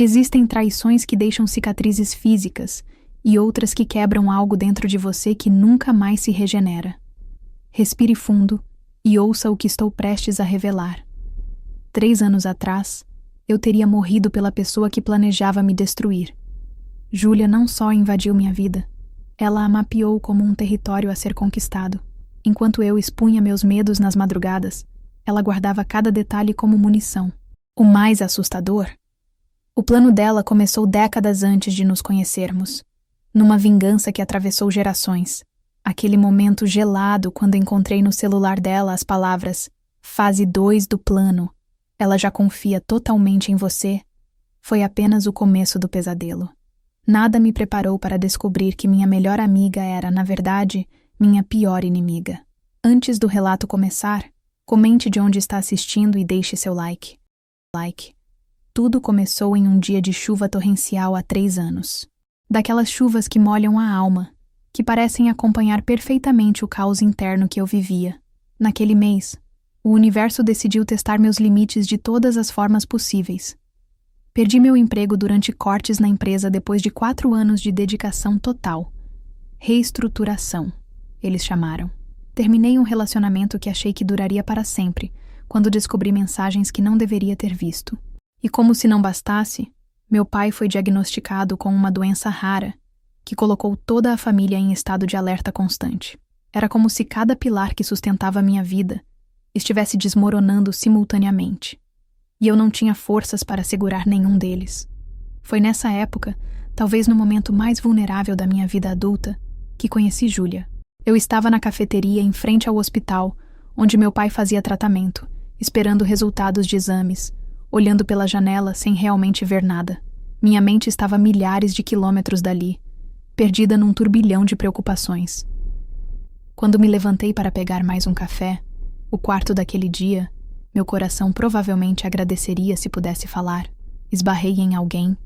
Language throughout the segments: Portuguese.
Existem traições que deixam cicatrizes físicas e outras que quebram algo dentro de você que nunca mais se regenera. Respire fundo e ouça o que estou prestes a revelar. 3 anos atrás, eu teria morrido pela pessoa que planejava me destruir. Júlia não só invadiu minha vida, ela a mapeou como um território a ser conquistado. Enquanto eu expunha meus medos nas madrugadas, ela guardava cada detalhe como munição. O mais assustador? O plano dela começou décadas antes de nos conhecermos, numa vingança que atravessou gerações. Aquele momento gelado quando encontrei no celular dela as palavras "Fase 2 do plano. Ela já confia totalmente em você", foi apenas o começo do pesadelo. Nada me preparou para descobrir que minha melhor amiga era, na verdade, minha pior inimiga. Antes do relato começar, comente de onde está assistindo e deixe seu like. Tudo começou em um dia de chuva torrencial há 3 anos. Daquelas chuvas que molham a alma, que parecem acompanhar perfeitamente o caos interno que eu vivia. Naquele mês, o universo decidiu testar meus limites de todas as formas possíveis. Perdi meu emprego durante cortes na empresa depois de 4 anos de dedicação total. Reestruturação, eles chamaram. Terminei um relacionamento que achei que duraria para sempre, quando descobri mensagens que não deveria ter visto. E como se não bastasse, meu pai foi diagnosticado com uma doença rara, que colocou toda a família em estado de alerta constante. Era como se cada pilar que sustentava minha vida estivesse desmoronando simultaneamente. E eu não tinha forças para segurar nenhum deles. Foi nessa época, talvez no momento mais vulnerável da minha vida adulta, que conheci Júlia. Eu estava na cafeteria em frente ao hospital, onde meu pai fazia tratamento, esperando resultados de exames, olhando pela janela sem realmente ver nada. Minha mente estava a milhares de quilômetros dali, perdida num turbilhão de preocupações. Quando me levantei para pegar mais um café, o quarto daquele dia, meu coração provavelmente agradeceria se pudesse falar. Esbarrei em alguém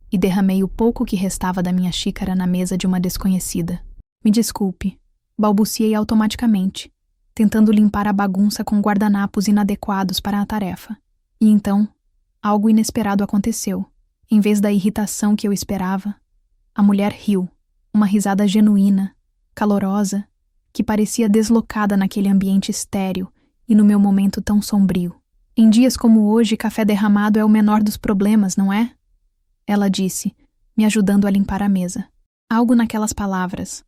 e derramei o pouco que restava da minha xícara na mesa de uma desconhecida. Me desculpe, balbuciei automaticamente, tentando limpar a bagunça com guardanapos inadequados para a tarefa. E então, algo inesperado aconteceu. Em vez da irritação que eu esperava, a mulher riu, uma risada genuína, calorosa, que parecia deslocada naquele ambiente estéril e no meu momento tão sombrio. Em dias como hoje, café derramado é o menor dos problemas, não é? Ela disse, me ajudando a limpar a mesa. Algo naquelas palavras,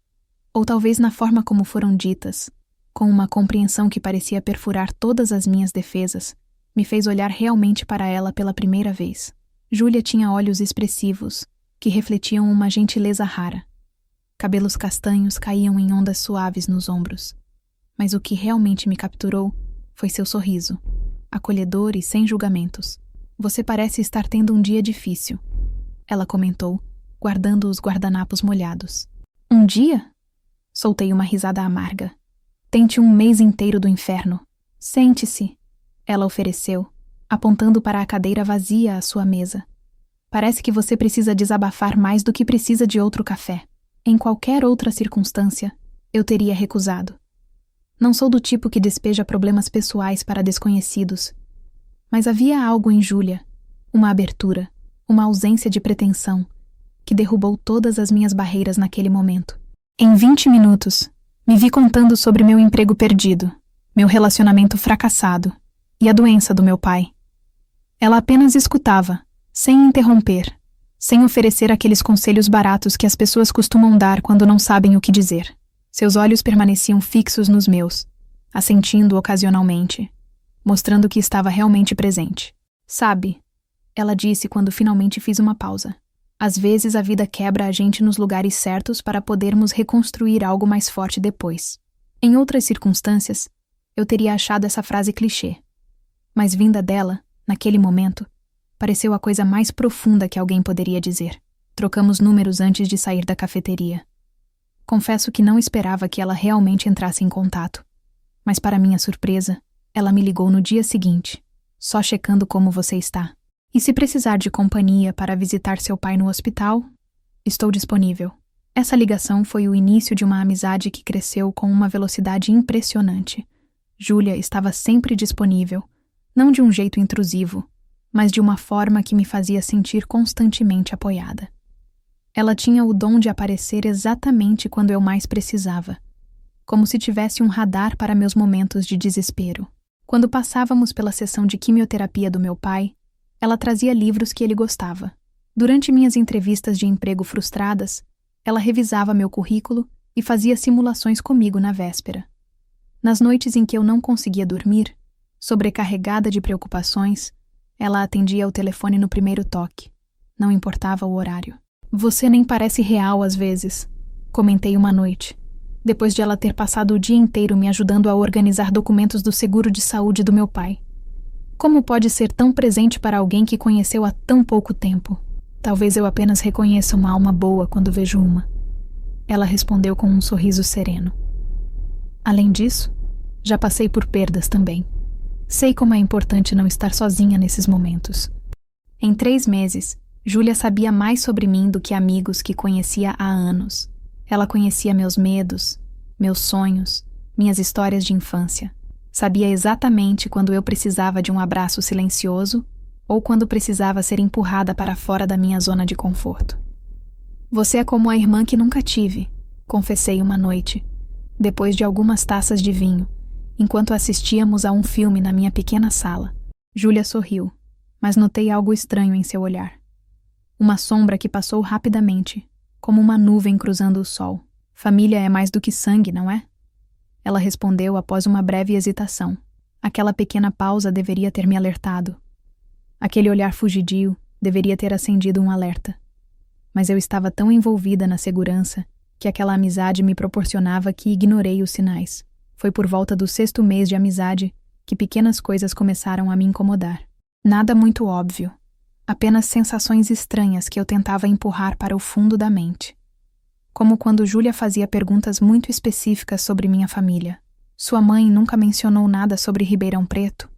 ou talvez na forma como foram ditas, com uma compreensão que parecia perfurar todas as minhas defesas, me fez olhar realmente para ela pela primeira vez. Júlia tinha olhos expressivos, que refletiam uma gentileza rara. Cabelos castanhos caíam em ondas suaves nos ombros. Mas o que realmente me capturou foi seu sorriso, acolhedor e sem julgamentos. Você parece estar tendo um dia difícil, ela comentou, guardando os guardanapos molhados. Um dia? Soltei uma risada amarga. Tente um mês inteiro do inferno. Sente-se, ela ofereceu, apontando para a cadeira vazia à sua mesa. Parece que você precisa desabafar mais do que precisa de outro café. Em qualquer outra circunstância, eu teria recusado. Não sou do tipo que despeja problemas pessoais para desconhecidos. Mas havia algo em Júlia, uma abertura, uma ausência de pretensão, que derrubou todas as minhas barreiras naquele momento. Em 20 minutos, me vi contando sobre meu emprego perdido, meu relacionamento fracassado e a doença do meu pai. Ela apenas escutava, sem interromper, sem oferecer aqueles conselhos baratos que as pessoas costumam dar quando não sabem o que dizer. Seus olhos permaneciam fixos nos meus, assentindo ocasionalmente, mostrando que estava realmente presente. Sabe, ela disse quando finalmente fiz uma pausa. Às vezes a vida quebra a gente nos lugares certos para podermos reconstruir algo mais forte depois. Em outras circunstâncias, eu teria achado essa frase clichê. Mas vinda dela, naquele momento, pareceu a coisa mais profunda que alguém poderia dizer. Trocamos números antes de sair da cafeteria. Confesso que não esperava que ela realmente entrasse em contato. Mas para minha surpresa, ela me ligou no dia seguinte, só checando como você está. E se precisar de companhia para visitar seu pai no hospital, estou disponível. Essa ligação foi o início de uma amizade que cresceu com uma velocidade impressionante. Júlia estava sempre disponível, não de um jeito intrusivo, mas de uma forma que me fazia sentir constantemente apoiada. Ela tinha o dom de aparecer exatamente quando eu mais precisava, como se tivesse um radar para meus momentos de desespero. Quando passávamos pela sessão de quimioterapia do meu pai, ela trazia livros que ele gostava. Durante minhas entrevistas de emprego frustradas, ela revisava meu currículo e fazia simulações comigo na véspera. Nas noites em que eu não conseguia dormir, sobrecarregada de preocupações, ela atendia o telefone no primeiro toque. Não importava o horário. "Você nem parece real às vezes", comentei uma noite, depois de ela ter passado o dia inteiro me ajudando a organizar documentos do seguro de saúde do meu pai. "Como pode ser tão presente para alguém que conheceu há tão pouco tempo? Talvez eu apenas reconheça uma alma boa quando vejo uma." Ela respondeu com um sorriso sereno. "Além disso, já passei por perdas também. Sei como é importante não estar sozinha nesses momentos." Em 3 meses, Júlia sabia mais sobre mim do que amigos que conhecia há anos. Ela conhecia meus medos, meus sonhos, minhas histórias de infância. Sabia exatamente quando eu precisava de um abraço silencioso ou quando precisava ser empurrada para fora da minha zona de conforto. "Você é como a irmã que nunca tive", confessei uma noite, depois de algumas taças de vinho, enquanto assistíamos a um filme na minha pequena sala. Júlia sorriu, mas notei algo estranho em seu olhar. Uma sombra que passou rapidamente, como uma nuvem cruzando o sol. "Família é mais do que sangue, não é?" Ela respondeu após uma breve hesitação. Aquela pequena pausa deveria ter me alertado. Aquele olhar fugidio deveria ter acendido um alerta. Mas eu estava tão envolvida na segurança que aquela amizade me proporcionava que ignorei os sinais. Foi por volta do 6º mês de amizade que pequenas coisas começaram a me incomodar. Nada muito óbvio, apenas sensações estranhas que eu tentava empurrar para o fundo da mente. Como quando Júlia fazia perguntas muito específicas sobre minha família. "Sua mãe nunca mencionou nada sobre Ribeirão Preto?"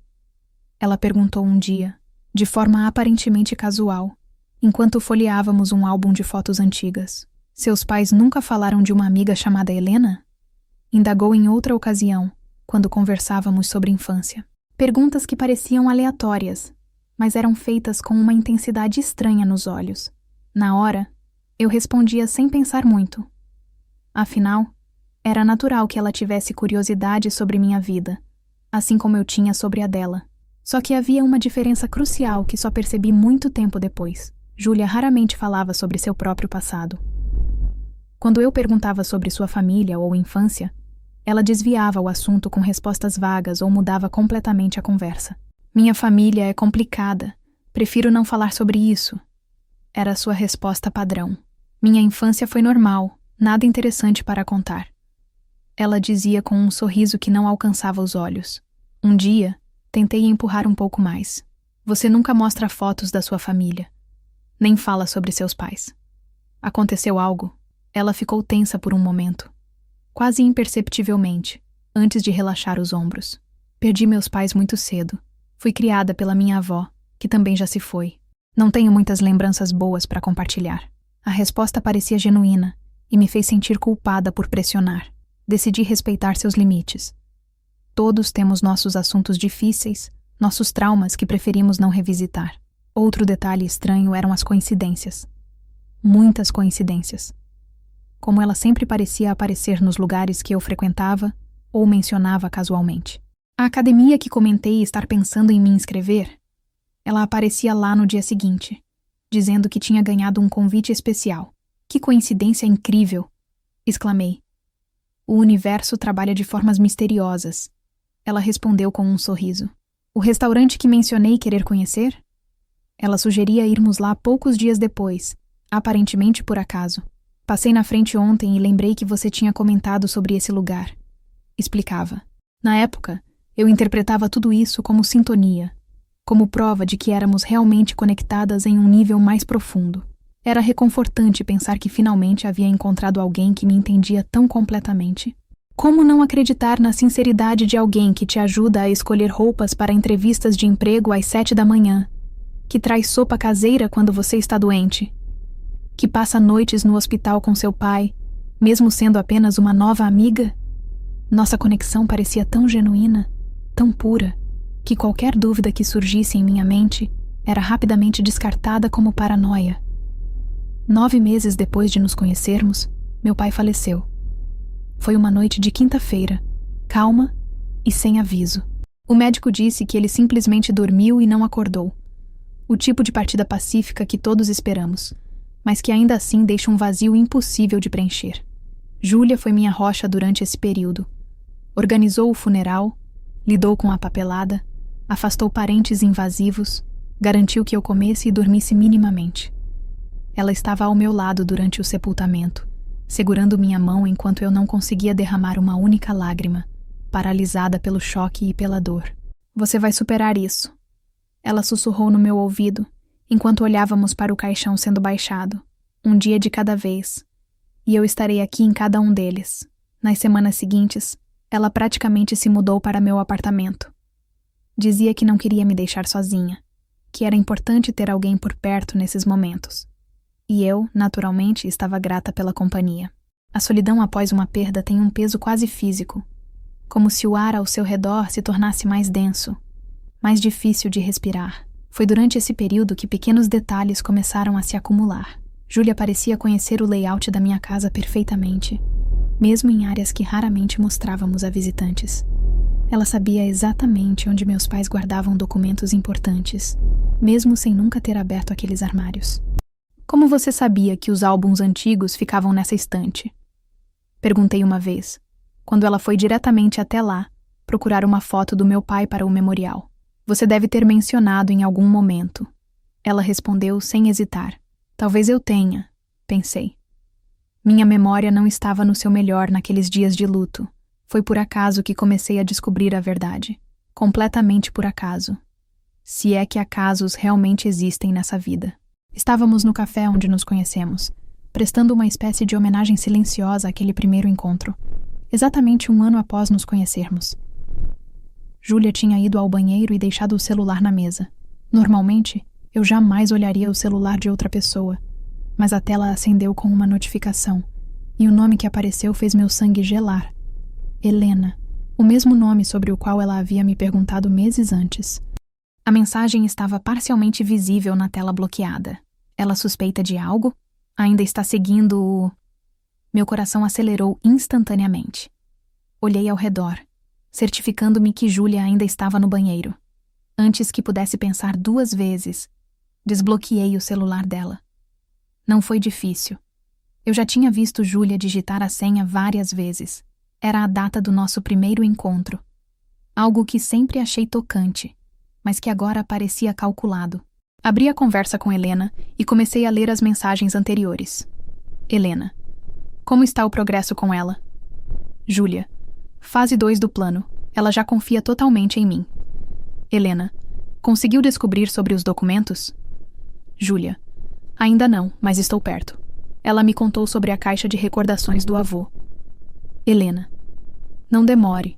Ela perguntou um dia, de forma aparentemente casual, enquanto folheávamos um álbum de fotos antigas. "Seus pais nunca falaram de uma amiga chamada Helena?" Indagou em outra ocasião, quando conversávamos sobre infância. Perguntas que pareciam aleatórias, mas eram feitas com uma intensidade estranha nos olhos. Na hora, eu respondia sem pensar muito. Afinal, era natural que ela tivesse curiosidade sobre minha vida, assim como eu tinha sobre a dela. Só que havia uma diferença crucial que só percebi muito tempo depois. Júlia raramente falava sobre seu próprio passado. Quando eu perguntava sobre sua família ou infância, ela desviava o assunto com respostas vagas ou mudava completamente a conversa. "Minha família é complicada. Prefiro não falar sobre isso." Era sua resposta padrão. "Minha infância foi normal, nada interessante para contar." Ela dizia com um sorriso que não alcançava os olhos. Um dia, tentei empurrar um pouco mais. "Você nunca mostra fotos da sua família, nem fala sobre seus pais." Aconteceu algo. Ela ficou tensa por um momento, quase imperceptivelmente, antes de relaxar os ombros. "Perdi meus pais muito cedo. Fui criada pela minha avó, que também já se foi. Não tenho muitas lembranças boas para compartilhar." A resposta parecia genuína e me fez sentir culpada por pressionar. Decidi respeitar seus limites. Todos temos nossos assuntos difíceis, nossos traumas que preferimos não revisitar. Outro detalhe estranho eram as coincidências. Muitas coincidências. Como ela sempre parecia aparecer nos lugares que eu frequentava ou mencionava casualmente. A academia que comentei estar pensando em me inscrever, ela aparecia lá no dia seguinte, dizendo que tinha ganhado um convite especial. "Que coincidência incrível!" exclamei. "O universo trabalha de formas misteriosas." Ela respondeu com um sorriso. "O restaurante que mencionei querer conhecer?" Ela sugeria irmos lá poucos dias depois, aparentemente por acaso. "Passei na frente ontem e lembrei que você tinha comentado sobre esse lugar." Explicava. Na época, eu interpretava tudo isso como sintonia, como prova de que éramos realmente conectadas em um nível mais profundo. Era reconfortante pensar que finalmente havia encontrado alguém que me entendia tão completamente. Como não acreditar na sinceridade de alguém que te ajuda a escolher roupas para entrevistas de emprego às 7 da manhã, que traz sopa caseira quando você está doente, que passa noites no hospital com seu pai, mesmo sendo apenas uma nova amiga? Nossa conexão parecia tão genuína, tão pura, que qualquer dúvida que surgisse em minha mente era rapidamente descartada como paranoia. 9 meses depois de nos conhecermos, meu pai faleceu. Foi uma noite de quinta-feira, calma e sem aviso. O médico disse que ele simplesmente dormiu e não acordou. O tipo de partida pacífica que todos esperamos, mas que ainda assim deixa um vazio impossível de preencher. Júlia foi minha rocha durante esse período. Organizou o funeral, lidou com a papelada, afastou parentes invasivos, garantiu que eu comesse e dormisse minimamente. Ela estava ao meu lado durante o sepultamento, segurando minha mão enquanto eu não conseguia derramar uma única lágrima, paralisada pelo choque e pela dor. Você vai superar isso. Ela sussurrou no meu ouvido, enquanto olhávamos para o caixão sendo baixado, um dia de cada vez. E eu estarei aqui em cada um deles. Nas semanas seguintes, ela praticamente se mudou para meu apartamento. Dizia que não queria me deixar sozinha, que era importante ter alguém por perto nesses momentos. E eu, naturalmente, estava grata pela companhia. A solidão após uma perda tem um peso quase físico, como se o ar ao seu redor se tornasse mais denso, mais difícil de respirar. Foi durante esse período que pequenos detalhes começaram a se acumular. Júlia parecia conhecer o layout da minha casa perfeitamente, mesmo em áreas que raramente mostrávamos a visitantes. Ela sabia exatamente onde meus pais guardavam documentos importantes, mesmo sem nunca ter aberto aqueles armários. Como você sabia que os álbuns antigos ficavam nessa estante? Perguntei uma vez, quando ela foi diretamente até lá, procurar uma foto do meu pai para o memorial. Você deve ter mencionado em algum momento. Ela respondeu sem hesitar. Talvez eu tenha, pensei. Minha memória não estava no seu melhor naqueles dias de luto. Foi por acaso que comecei a descobrir a verdade. Completamente por acaso. Se é que acasos realmente existem nessa vida. Estávamos no café onde nos conhecemos, prestando uma espécie de homenagem silenciosa àquele primeiro encontro, exatamente 1 ano após nos conhecermos. Júlia tinha ido ao banheiro e deixado o celular na mesa. Normalmente, eu jamais olharia o celular de outra pessoa, mas a tela acendeu com uma notificação, e o nome que apareceu fez meu sangue gelar. Helena, o mesmo nome sobre o qual ela havia me perguntado meses antes. A mensagem estava parcialmente visível na tela bloqueada. Ela suspeita de algo? Ainda está seguindo o... Meu coração acelerou instantaneamente. Olhei ao redor, certificando-me que Júlia ainda estava no banheiro. Antes que pudesse pensar 2 vezes, desbloqueei o celular dela. Não foi difícil. Eu já tinha visto Júlia digitar a senha várias vezes. Era a data do nosso primeiro encontro. Algo que sempre achei tocante, mas que agora parecia calculado. Abri a conversa com Helena e comecei a ler as mensagens anteriores. Helena: como está o progresso com ela? Júlia: fase 2 do plano. Ela já confia totalmente em mim. Helena: conseguiu descobrir sobre os documentos? Júlia: ainda não, mas estou perto. Ela me contou sobre a caixa de recordações do avô. Helena: não demore.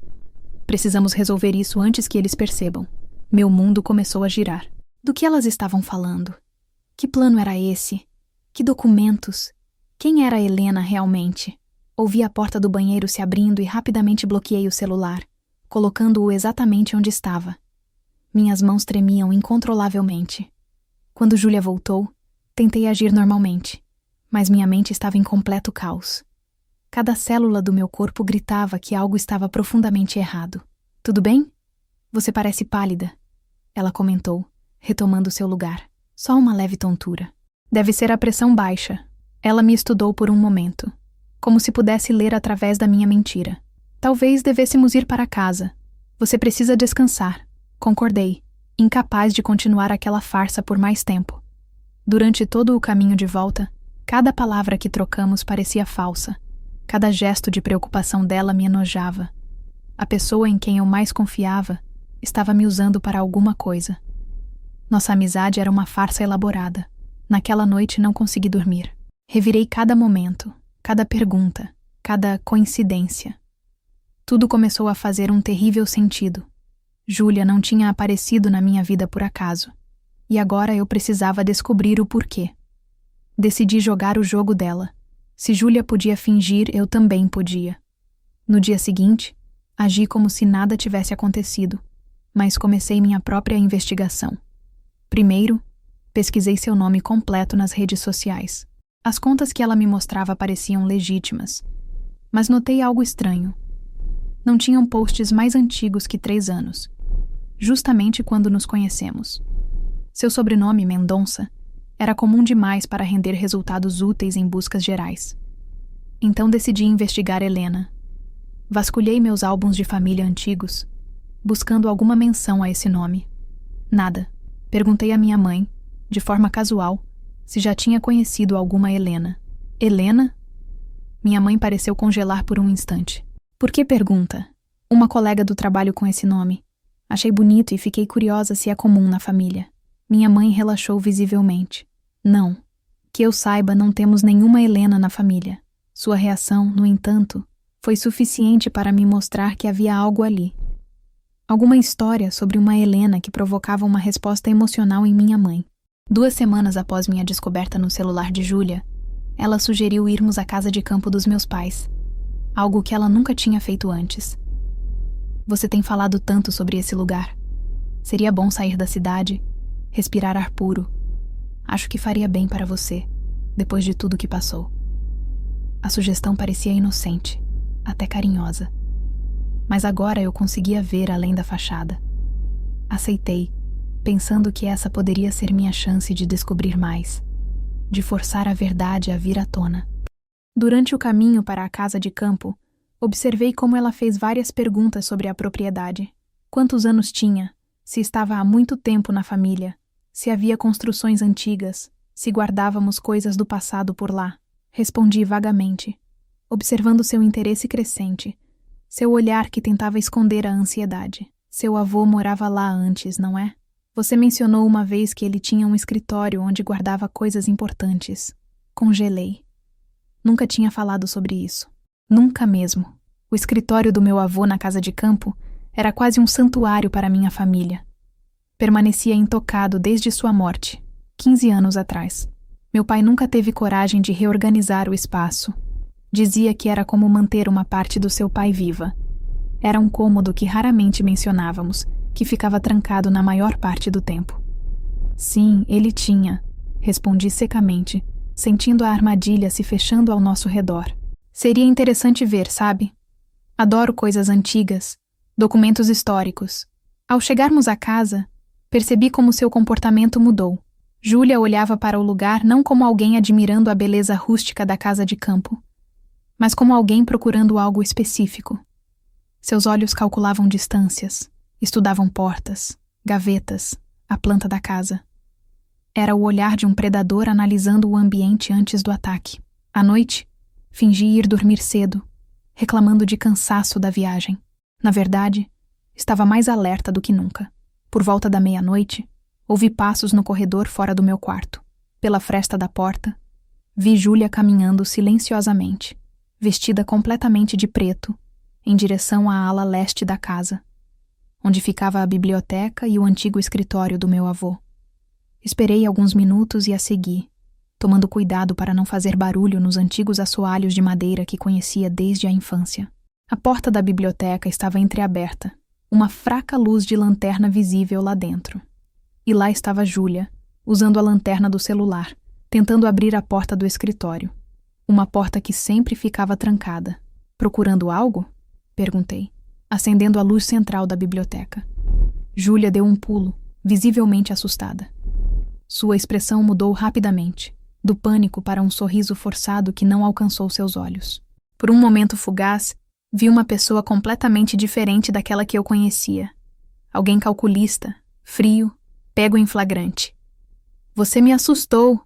Precisamos resolver isso antes que eles percebam. Meu mundo começou a girar. Do que elas estavam falando? Que plano era esse? Que documentos? Quem era Helena realmente? Ouvi a porta do banheiro se abrindo e rapidamente bloqueei o celular, colocando-o exatamente onde estava. Minhas mãos tremiam incontrolavelmente. Quando Júlia voltou, tentei agir normalmente, mas minha mente estava em completo caos. Cada célula do meu corpo gritava que algo estava profundamente errado. Tudo bem? Você parece pálida, ela comentou, retomando seu lugar. Só uma leve tontura. Deve ser a pressão baixa. Ela me estudou por um momento, como se pudesse ler através da minha mentira. Talvez devêssemos ir para casa. Você precisa descansar. Concordei, incapaz de continuar aquela farsa por mais tempo. Durante todo o caminho de volta, cada palavra que trocamos parecia falsa. Cada gesto de preocupação dela me enojava. A pessoa em quem eu mais confiava estava me usando para alguma coisa. Nossa amizade era uma farsa elaborada. Naquela noite não consegui dormir. Revirei cada momento, cada pergunta, cada coincidência. Tudo começou a fazer um terrível sentido. Júlia não tinha aparecido na minha vida por acaso. E agora eu precisava descobrir o porquê. Decidi jogar o jogo dela. Se Júlia podia fingir, eu também podia. No dia seguinte, agi como se nada tivesse acontecido, mas comecei minha própria investigação. Primeiro, pesquisei seu nome completo nas redes sociais. As contas que ela me mostrava pareciam legítimas, mas notei algo estranho. Não tinham posts mais antigos que 3 anos, justamente quando nos conhecemos. Seu sobrenome, Mendonça, era comum demais para render resultados úteis em buscas gerais. Então decidi investigar Helena. Vasculhei meus álbuns de família antigos, buscando alguma menção a esse nome. Nada. Perguntei à minha mãe, de forma casual, se já tinha conhecido alguma Helena. Helena? Minha mãe pareceu congelar por um instante. Por que pergunta? Uma colega do trabalho com esse nome. Achei bonito e fiquei curiosa se é comum na família. Minha mãe relaxou visivelmente. Não. Que eu saiba, não temos nenhuma Helena na família. Sua reação, no entanto, foi suficiente para me mostrar que havia algo ali. Alguma história sobre uma Helena que provocava uma resposta emocional em minha mãe. 2 semanas após minha descoberta no celular de Júlia, ela sugeriu irmos à casa de campo dos meus pais, algo que ela nunca tinha feito antes. Você tem falado tanto sobre esse lugar. Seria bom sair da cidade, respirar ar puro. Acho que faria bem para você, depois de tudo que passou. A sugestão parecia inocente, até carinhosa. Mas agora eu conseguia ver além da fachada. Aceitei, pensando que essa poderia ser minha chance de descobrir mais, de forçar a verdade a vir à tona. Durante o caminho para a casa de campo, observei como ela fez várias perguntas sobre a propriedade. Quantos anos tinha? Se estava há muito tempo na família? Se havia construções antigas? Se guardávamos coisas do passado por lá? Respondi vagamente, observando seu interesse crescente, seu olhar que tentava esconder a ansiedade. Seu avô morava lá antes, não é? Você mencionou uma vez que ele tinha um escritório onde guardava coisas importantes. Congelei. Nunca tinha falado sobre isso. Nunca mesmo. O escritório do meu avô na casa de campo era quase um santuário para minha família. Permanecia intocado desde sua morte, 15 anos atrás. Meu pai nunca teve coragem de reorganizar o espaço. Dizia que era como manter uma parte do seu pai viva. Era um cômodo que raramente mencionávamos, que ficava trancado na maior parte do tempo. Sim, ele tinha, respondi secamente, sentindo a armadilha se fechando ao nosso redor. Seria interessante ver, sabe? Adoro coisas antigas, documentos históricos. Ao chegarmos à casa, percebi como seu comportamento mudou. Júlia olhava para o lugar não como alguém admirando a beleza rústica da casa de campo, mas como alguém procurando algo específico. Seus olhos calculavam distâncias, estudavam portas, gavetas, a planta da casa. Era o olhar de um predador analisando o ambiente antes do ataque. À noite, fingi ir dormir cedo, reclamando de cansaço da viagem. Na verdade, estava mais alerta do que nunca. Por volta da meia-noite, ouvi passos no corredor fora do meu quarto. Pela fresta da porta, vi Júlia caminhando silenciosamente, vestida completamente de preto, em direção à ala leste da casa, onde ficava a biblioteca e o antigo escritório do meu avô. Esperei alguns minutos e a segui, tomando cuidado para não fazer barulho nos antigos assoalhos de madeira que conhecia desde a infância. A porta da biblioteca estava entreaberta, uma fraca luz de lanterna visível lá dentro. E lá estava Júlia, usando a lanterna do celular, tentando abrir a porta do escritório. Uma porta que sempre ficava trancada. Procurando algo? Perguntei, acendendo a luz central da biblioteca. Júlia deu um pulo, visivelmente assustada. Sua expressão mudou rapidamente, do pânico para um sorriso forçado que não alcançou seus olhos. Por um momento fugaz, vi uma pessoa completamente diferente daquela que eu conhecia. Alguém calculista, frio, pego em flagrante. "Você me assustou!"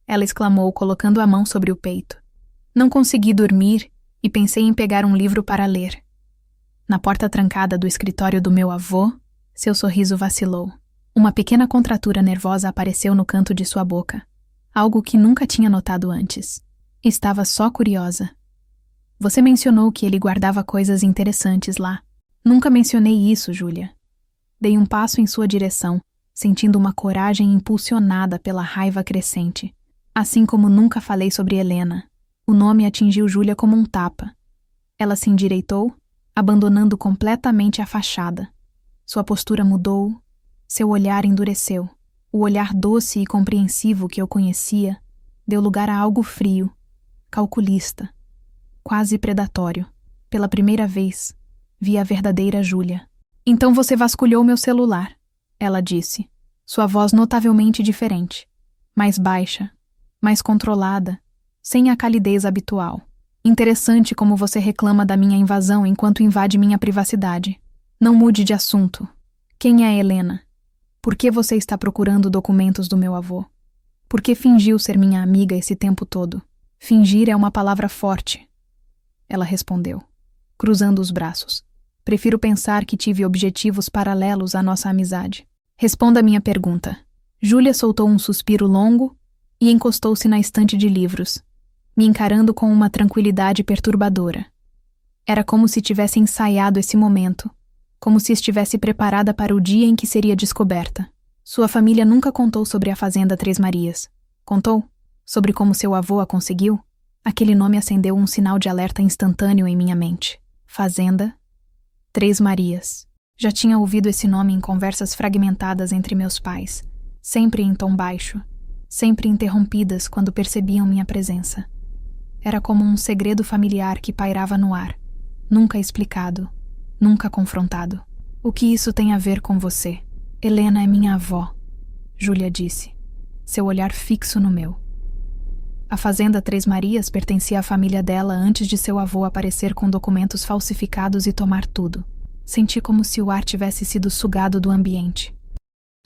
ela exclamou, colocando a mão sobre o peito. Não consegui dormir e pensei em pegar um livro para ler. Na porta trancada do escritório do meu avô, seu sorriso vacilou. Uma pequena contratura nervosa apareceu no canto de sua boca, algo que nunca tinha notado antes. Estava só curiosa. "Você mencionou que ele guardava coisas interessantes lá." "Nunca mencionei isso, Júlia." Dei um passo em sua direção, sentindo uma coragem impulsionada pela raiva crescente. Assim como nunca falei sobre Helena. O nome atingiu Júlia como um tapa. Ela se endireitou, abandonando completamente a fachada. Sua postura mudou, seu olhar endureceu. O olhar doce e compreensivo que eu conhecia deu lugar a algo frio, calculista, quase predatório. Pela primeira vez, vi a verdadeira Júlia. Então você vasculhou meu celular, ela disse, sua voz notavelmente diferente, mais baixa, mais controlada, sem a calidez habitual. Interessante como você reclama da minha invasão enquanto invade minha privacidade. Não mude de assunto. Quem é Helena? Por que você está procurando documentos do meu avô? Por que fingiu ser minha amiga esse tempo todo? Fingir é uma palavra forte. Ela respondeu, cruzando os braços. Prefiro pensar que tive objetivos paralelos à nossa amizade. Responda a minha pergunta. Júlia soltou um suspiro longo e encostou-se na estante de livros, me encarando com uma tranquilidade perturbadora. Era como se tivesse ensaiado esse momento, como se estivesse preparada para o dia em que seria descoberta. Sua família nunca contou sobre a Fazenda Três Marias. Contou? Sobre como seu avô a conseguiu? Aquele nome acendeu um sinal de alerta instantâneo em minha mente. Fazenda Três Marias. Já tinha ouvido esse nome em conversas fragmentadas entre meus pais, sempre em tom baixo, sempre interrompidas quando percebiam minha presença. Era como um segredo familiar que pairava no ar, nunca explicado, nunca confrontado. O que isso tem a ver com você? Helena é minha avó, Júlia disse, seu olhar fixo no meu. A Fazenda Três Marias pertencia à família dela antes de seu avô aparecer com documentos falsificados e tomar tudo. Senti como se o ar tivesse sido sugado do ambiente.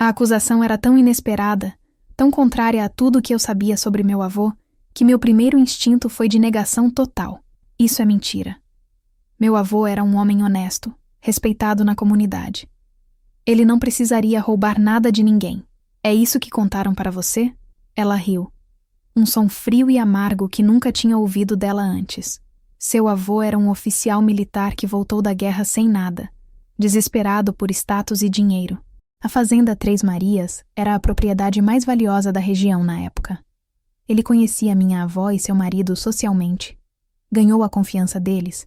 A acusação era tão inesperada, tão contrária a tudo que eu sabia sobre meu avô, que meu primeiro instinto foi de negação total. Isso é mentira. Meu avô era um homem honesto, respeitado na comunidade. Ele não precisaria roubar nada de ninguém. É isso que contaram para você? Ela riu. Um som frio e amargo que nunca tinha ouvido dela antes. Seu avô era um oficial militar que voltou da guerra sem nada, desesperado por status e dinheiro. A Fazenda Três Marias era a propriedade mais valiosa da região na época. Ele conhecia minha avó e seu marido socialmente, ganhou a confiança deles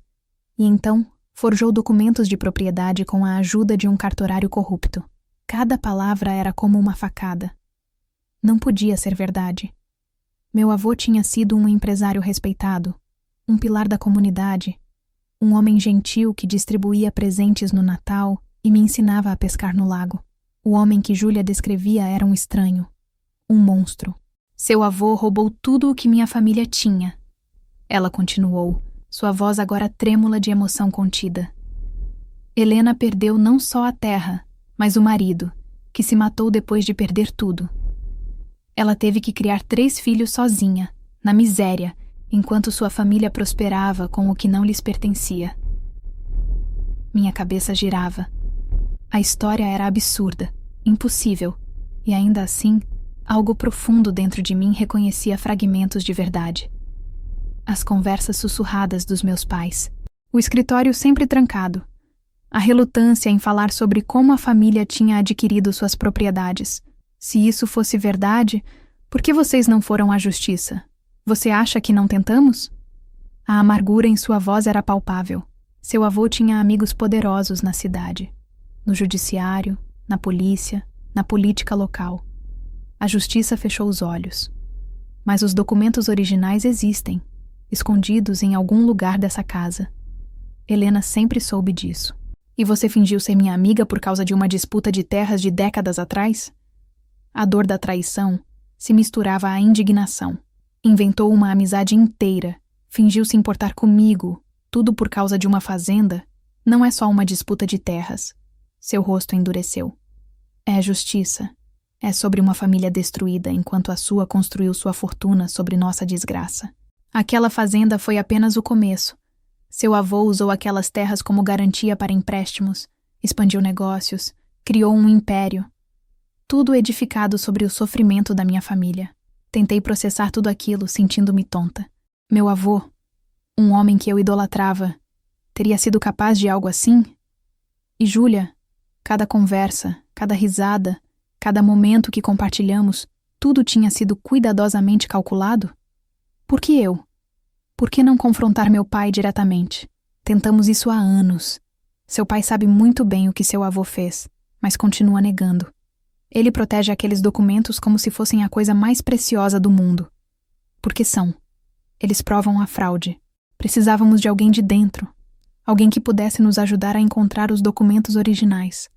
e então forjou documentos de propriedade com a ajuda de um cartorário corrupto. Cada palavra era como uma facada. Não podia ser verdade. Meu avô tinha sido um empresário respeitado, um pilar da comunidade, um homem gentil que distribuía presentes no Natal e me ensinava a pescar no lago. O homem que Júlia descrevia era um estranho, um monstro. Seu avô roubou tudo o que minha família tinha. Ela continuou, sua voz agora trêmula de emoção contida. Helena perdeu não só a terra, mas o marido, que se matou depois de perder tudo. Ela teve que criar 3 filhos sozinha, na miséria, enquanto sua família prosperava com o que não lhes pertencia. Minha cabeça girava. A história era absurda, impossível, e ainda assim, algo profundo dentro de mim reconhecia fragmentos de verdade. As conversas sussurradas dos meus pais. O escritório sempre trancado. A relutância em falar sobre como a família tinha adquirido suas propriedades. Se isso fosse verdade, por que vocês não foram à justiça? Você acha que não tentamos? A amargura em sua voz era palpável. Seu avô tinha amigos poderosos na cidade. No judiciário, na polícia, na política local. A justiça fechou os olhos. Mas os documentos originais existem, escondidos em algum lugar dessa casa. Helena sempre soube disso. E você fingiu ser minha amiga por causa de uma disputa de terras de décadas atrás? A dor da traição se misturava à indignação. Inventou uma amizade inteira, fingiu se importar comigo, tudo por causa de uma fazenda. Não é só uma disputa de terras. Seu rosto endureceu. É justiça. É sobre uma família destruída enquanto a sua construiu sua fortuna sobre nossa desgraça. Aquela fazenda foi apenas o começo. Seu avô usou aquelas terras como garantia para empréstimos, expandiu negócios, criou um império. Tudo edificado sobre o sofrimento da minha família. Tentei processar tudo aquilo, sentindo-me tonta. Meu avô, um homem que eu idolatrava, teria sido capaz de algo assim? E Júlia, cada conversa, cada risada, cada momento que compartilhamos, tudo tinha sido cuidadosamente calculado? Por que eu? Por que não confrontar meu pai diretamente? Tentamos isso há anos. Seu pai sabe muito bem o que seu avô fez, mas continua negando. Ele protege aqueles documentos como se fossem a coisa mais preciosa do mundo. Porque são. Eles provam a fraude. Precisávamos de alguém de dentro. Alguém que pudesse nos ajudar a encontrar os documentos originais.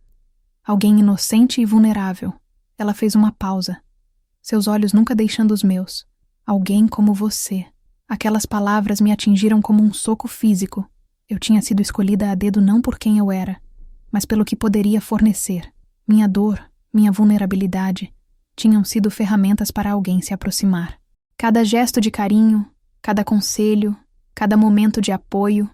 Alguém inocente e vulnerável. Ela fez uma pausa. Seus olhos nunca deixando os meus. Alguém como você. Aquelas palavras me atingiram como um soco físico. Eu tinha sido escolhida a dedo não por quem eu era, mas pelo que poderia fornecer. Minha dor, minha vulnerabilidade, tinham sido ferramentas para alguém se aproximar. Cada gesto de carinho, cada conselho, cada momento de apoio,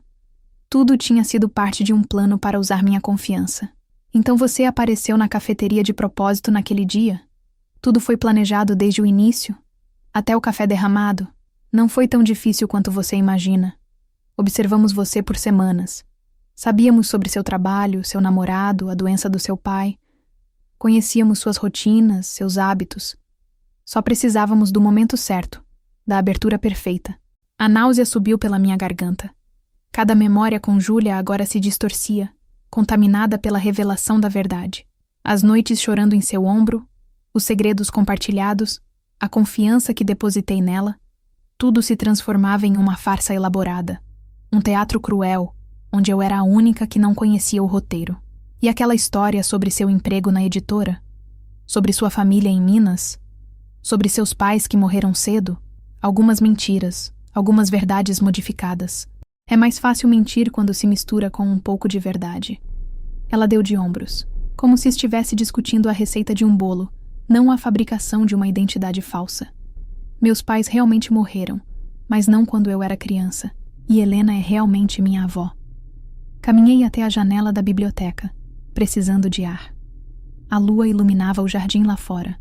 tudo tinha sido parte de um plano para usar minha confiança. Então você apareceu na cafeteria de propósito naquele dia? Tudo foi planejado desde o início? Até o café derramado? Não foi tão difícil quanto você imagina. Observamos você por semanas. Sabíamos sobre seu trabalho, seu namorado, a doença do seu pai. Conhecíamos suas rotinas, seus hábitos. Só precisávamos do momento certo, da abertura perfeita. A náusea subiu pela minha garganta. Cada memória com Júlia agora se distorcia, contaminada pela revelação da verdade. As noites chorando em seu ombro, os segredos compartilhados, a confiança que depositei nela, tudo se transformava em uma farsa elaborada. Um teatro cruel, onde eu era a única que não conhecia o roteiro. E aquela história sobre seu emprego na editora? Sobre sua família em Minas? Sobre seus pais que morreram cedo? Algumas mentiras, algumas verdades modificadas. É mais fácil mentir quando se mistura com um pouco de verdade. Ela deu de ombros, como se estivesse discutindo a receita de um bolo, não a fabricação de uma identidade falsa. Meus pais realmente morreram, mas não quando eu era criança. E Helena é realmente minha avó. Caminhei até a janela da biblioteca, precisando de ar. A lua iluminava o jardim lá fora.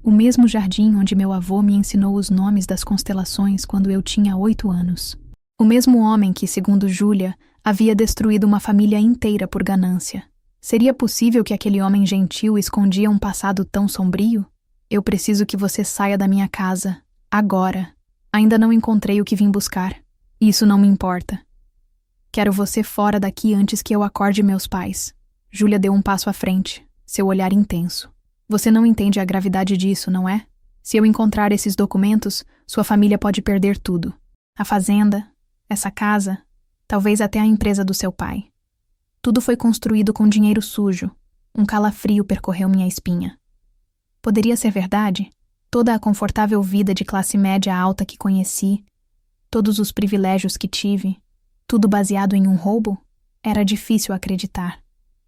O mesmo jardim onde meu avô me ensinou os nomes das constelações quando eu tinha 8 anos. O mesmo homem que, segundo Júlia, havia destruído uma família inteira por ganância. Seria possível que aquele homem gentil escondia um passado tão sombrio? Eu preciso que você saia da minha casa, agora. Ainda não encontrei o que vim buscar. Isso não me importa. Quero você fora daqui antes que eu acorde meus pais. Júlia deu um passo à frente, seu olhar intenso. Você não entende a gravidade disso, não é? Se eu encontrar esses documentos, sua família pode perder tudo. A fazenda, essa casa, talvez até a empresa do seu pai. Tudo foi construído com dinheiro sujo. Um calafrio percorreu minha espinha. Poderia ser verdade? Toda a confortável vida de classe média alta que conheci, todos os privilégios que tive, tudo baseado em um roubo? Era difícil acreditar,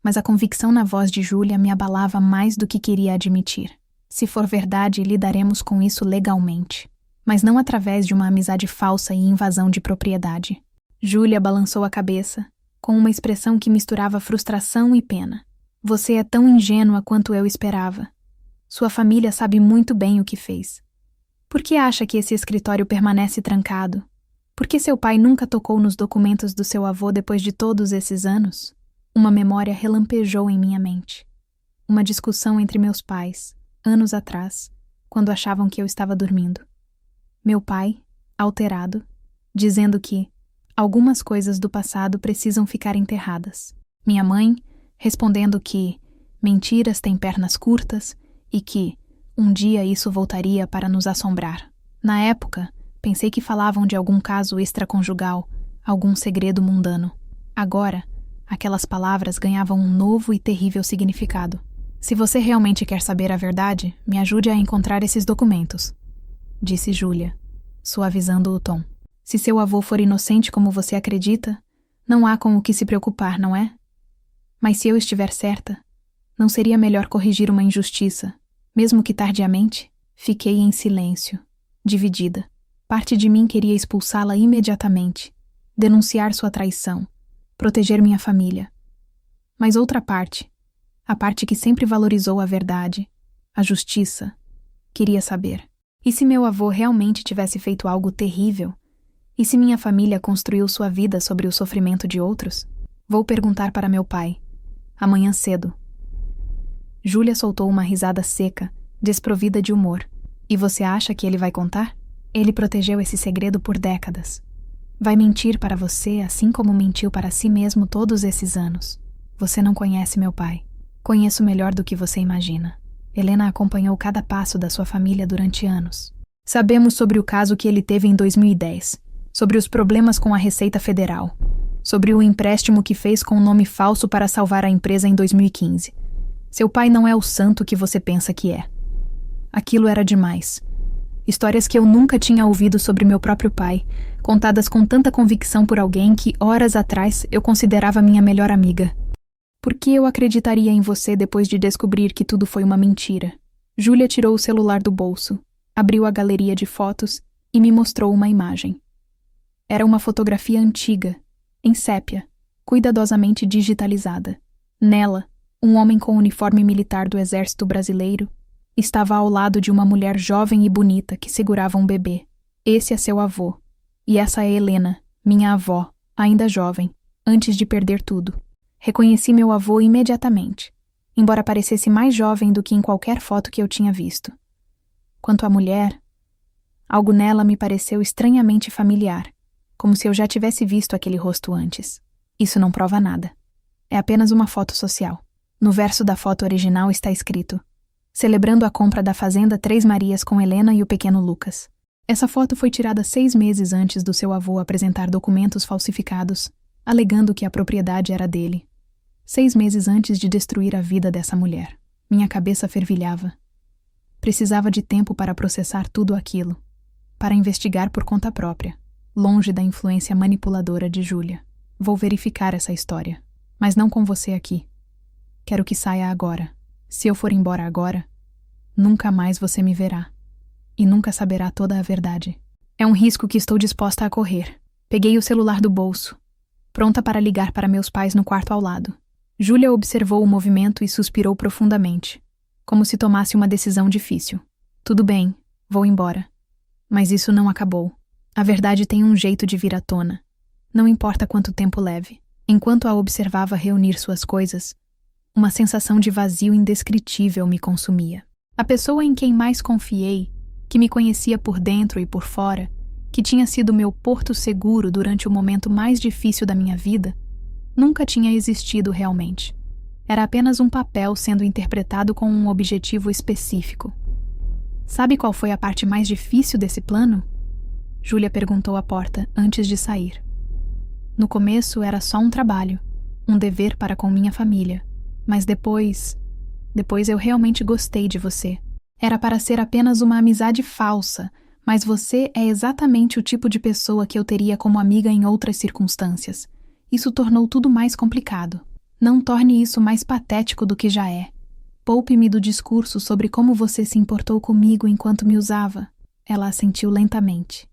mas a convicção na voz de Júlia me abalava mais do que queria admitir. Se for verdade, lidaremos com isso legalmente, mas não através de uma amizade falsa e invasão de propriedade. Júlia balançou a cabeça, com uma expressão que misturava frustração e pena. Você é tão ingênua quanto eu esperava. Sua família sabe muito bem o que fez. Por que acha que esse escritório permanece trancado? Por que seu pai nunca tocou nos documentos do seu avô depois de todos esses anos? Uma memória relampejou em minha mente. Uma discussão entre meus pais, anos atrás, quando achavam que eu estava dormindo. Meu pai, alterado, dizendo que algumas coisas do passado precisam ficar enterradas. Minha mãe, respondendo que mentiras têm pernas curtas e que um dia isso voltaria para nos assombrar. Na época, pensei que falavam de algum caso extraconjugal, algum segredo mundano. Agora, aquelas palavras ganhavam um novo e terrível significado. Se você realmente quer saber a verdade, me ajude a encontrar esses documentos, disse Júlia, suavizando o tom. Se seu avô for inocente como você acredita, não há com o que se preocupar, não é? Mas se eu estiver certa, não seria melhor corrigir uma injustiça, mesmo que tardiamente? Fiquei em silêncio, dividida. Parte de mim queria expulsá-la imediatamente, denunciar sua traição, proteger minha família. Mas outra parte, a parte que sempre valorizou a verdade, a justiça, queria saber. E se meu avô realmente tivesse feito algo terrível? E se minha família construiu sua vida sobre o sofrimento de outros? Vou perguntar para meu pai. Amanhã cedo. Júlia soltou uma risada seca, desprovida de humor. E você acha que ele vai contar? Ele protegeu esse segredo por décadas. Vai mentir para você assim como mentiu para si mesmo todos esses anos. Você não conhece meu pai. Conheço melhor do que você imagina. Helena acompanhou cada passo da sua família durante anos. Sabemos sobre o caso que ele teve em 2010, sobre os problemas com a Receita Federal, sobre o empréstimo que fez com um nome falso para salvar a empresa em 2015. Seu pai não é o santo que você pensa que é. Aquilo era demais. Histórias que eu nunca tinha ouvido sobre meu próprio pai, contadas com tanta convicção por alguém que, horas atrás, eu considerava minha melhor amiga. Por que eu acreditaria em você depois de descobrir que tudo foi uma mentira? Júlia tirou o celular do bolso, abriu a galeria de fotos e me mostrou uma imagem. Era uma fotografia antiga, em sépia, cuidadosamente digitalizada. Nela, um homem com uniforme militar do Exército Brasileiro estava ao lado de uma mulher jovem e bonita que segurava um bebê. Esse é seu avô. E essa é Helena, minha avó, ainda jovem, antes de perder tudo. Reconheci meu avô imediatamente, embora parecesse mais jovem do que em qualquer foto que eu tinha visto. Quanto à mulher, algo nela me pareceu estranhamente familiar, como se eu já tivesse visto aquele rosto antes. Isso não prova nada. É apenas uma foto social. No verso da foto original está escrito: celebrando a compra da fazenda Três Marias com Helena e o pequeno Lucas. Essa foto foi tirada 6 meses antes do seu avô apresentar documentos falsificados, alegando que a propriedade era dele. 6 meses antes de destruir a vida dessa mulher. Minha cabeça fervilhava. Precisava de tempo para processar tudo aquilo, para investigar por conta própria, longe da influência manipuladora de Júlia. Vou verificar essa história, mas não com você aqui. Quero que saia agora. Se eu for embora agora, nunca mais você me verá. E nunca saberá toda a verdade. É um risco que estou disposta a correr. Peguei o celular do bolso, pronta para ligar para meus pais no quarto ao lado. Júlia observou o movimento e suspirou profundamente, como se tomasse uma decisão difícil. Tudo bem, vou embora. Mas isso não acabou. A verdade tem um jeito de vir à tona. Não importa quanto tempo leve. Enquanto a observava reunir suas coisas, uma sensação de vazio indescritível me consumia. A pessoa em quem mais confiei, que me conhecia por dentro e por fora, que tinha sido meu porto seguro durante o momento mais difícil da minha vida, nunca tinha existido realmente. Era apenas um papel sendo interpretado com um objetivo específico. Sabe qual foi a parte mais difícil desse plano? Júlia perguntou à porta antes de sair. No começo era só um trabalho, um dever para com minha família, mas depois eu realmente gostei de você. Era para ser apenas uma amizade falsa, mas você é exatamente o tipo de pessoa que eu teria como amiga em outras circunstâncias. Isso tornou tudo mais complicado. Não torne isso mais patético do que já é. Poupe-me do discurso sobre como você se importou comigo enquanto me usava. Ela assentiu lentamente.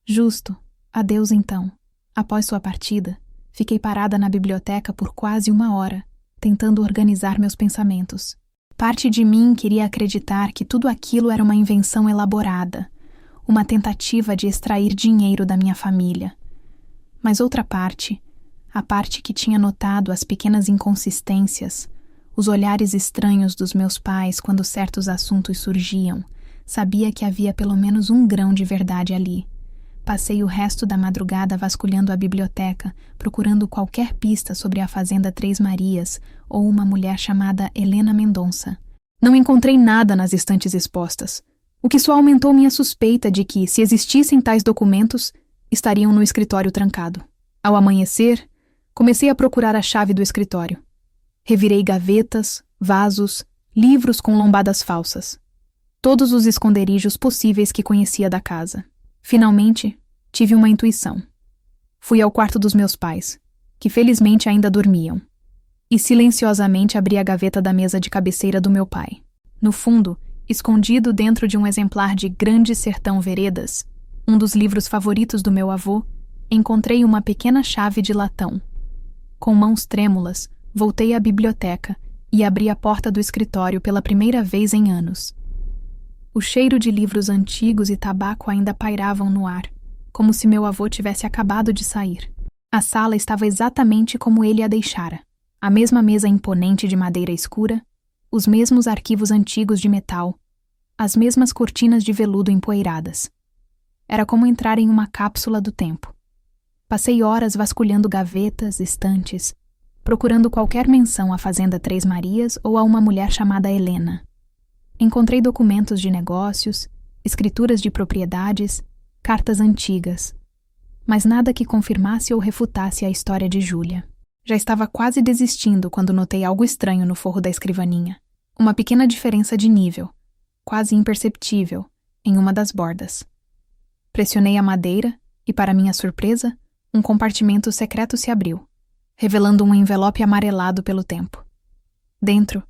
Justo. Adeus então. Após sua partida, fiquei parada na biblioteca por quase 1 hora, tentando organizar meus pensamentos. Parte de mim queria acreditar que tudo aquilo era uma invenção elaborada, uma tentativa de extrair dinheiro da minha família. Mas outra parte, a parte que tinha notado as pequenas inconsistências, os olhares estranhos dos meus pais quando certos assuntos surgiam, sabia que havia pelo menos um grão de verdade ali. Passei o resto da madrugada vasculhando a biblioteca, procurando qualquer pista sobre a fazenda Três Marias ou uma mulher chamada Helena Mendonça. Não encontrei nada nas estantes expostas, o que só aumentou minha suspeita de que, se existissem tais documentos, estariam no escritório trancado. Ao amanhecer, comecei a procurar a chave do escritório. Revirei gavetas, vasos, livros com lombadas falsas. Todos os esconderijos possíveis que conhecia da casa. Finalmente, tive uma intuição. Fui ao quarto dos meus pais, que felizmente ainda dormiam, e silenciosamente abri a gaveta da mesa de cabeceira do meu pai. No fundo, escondido dentro de um exemplar de Grande Sertão Veredas, um dos livros favoritos do meu avô, encontrei uma pequena chave de latão. Com mãos trêmulas, voltei à biblioteca e abri a porta do escritório pela primeira vez em anos. O cheiro de livros antigos e tabaco ainda pairavam no ar, como se meu avô tivesse acabado de sair. A sala estava exatamente como ele a deixara. A mesma mesa imponente de madeira escura, os mesmos arquivos antigos de metal, as mesmas cortinas de veludo empoeiradas. Era como entrar em uma cápsula do tempo. Passei horas vasculhando gavetas, estantes, procurando qualquer menção à fazenda Três Marias ou a uma mulher chamada Helena. Encontrei documentos de negócios, escrituras de propriedades, cartas antigas, mas nada que confirmasse ou refutasse a história de Júlia. Já estava quase desistindo quando notei algo estranho no forro da escrivaninha. Uma pequena diferença de nível, quase imperceptível, em uma das bordas. Pressionei a madeira e, para minha surpresa, um compartimento secreto se abriu, revelando um envelope amarelado pelo tempo. Dentro,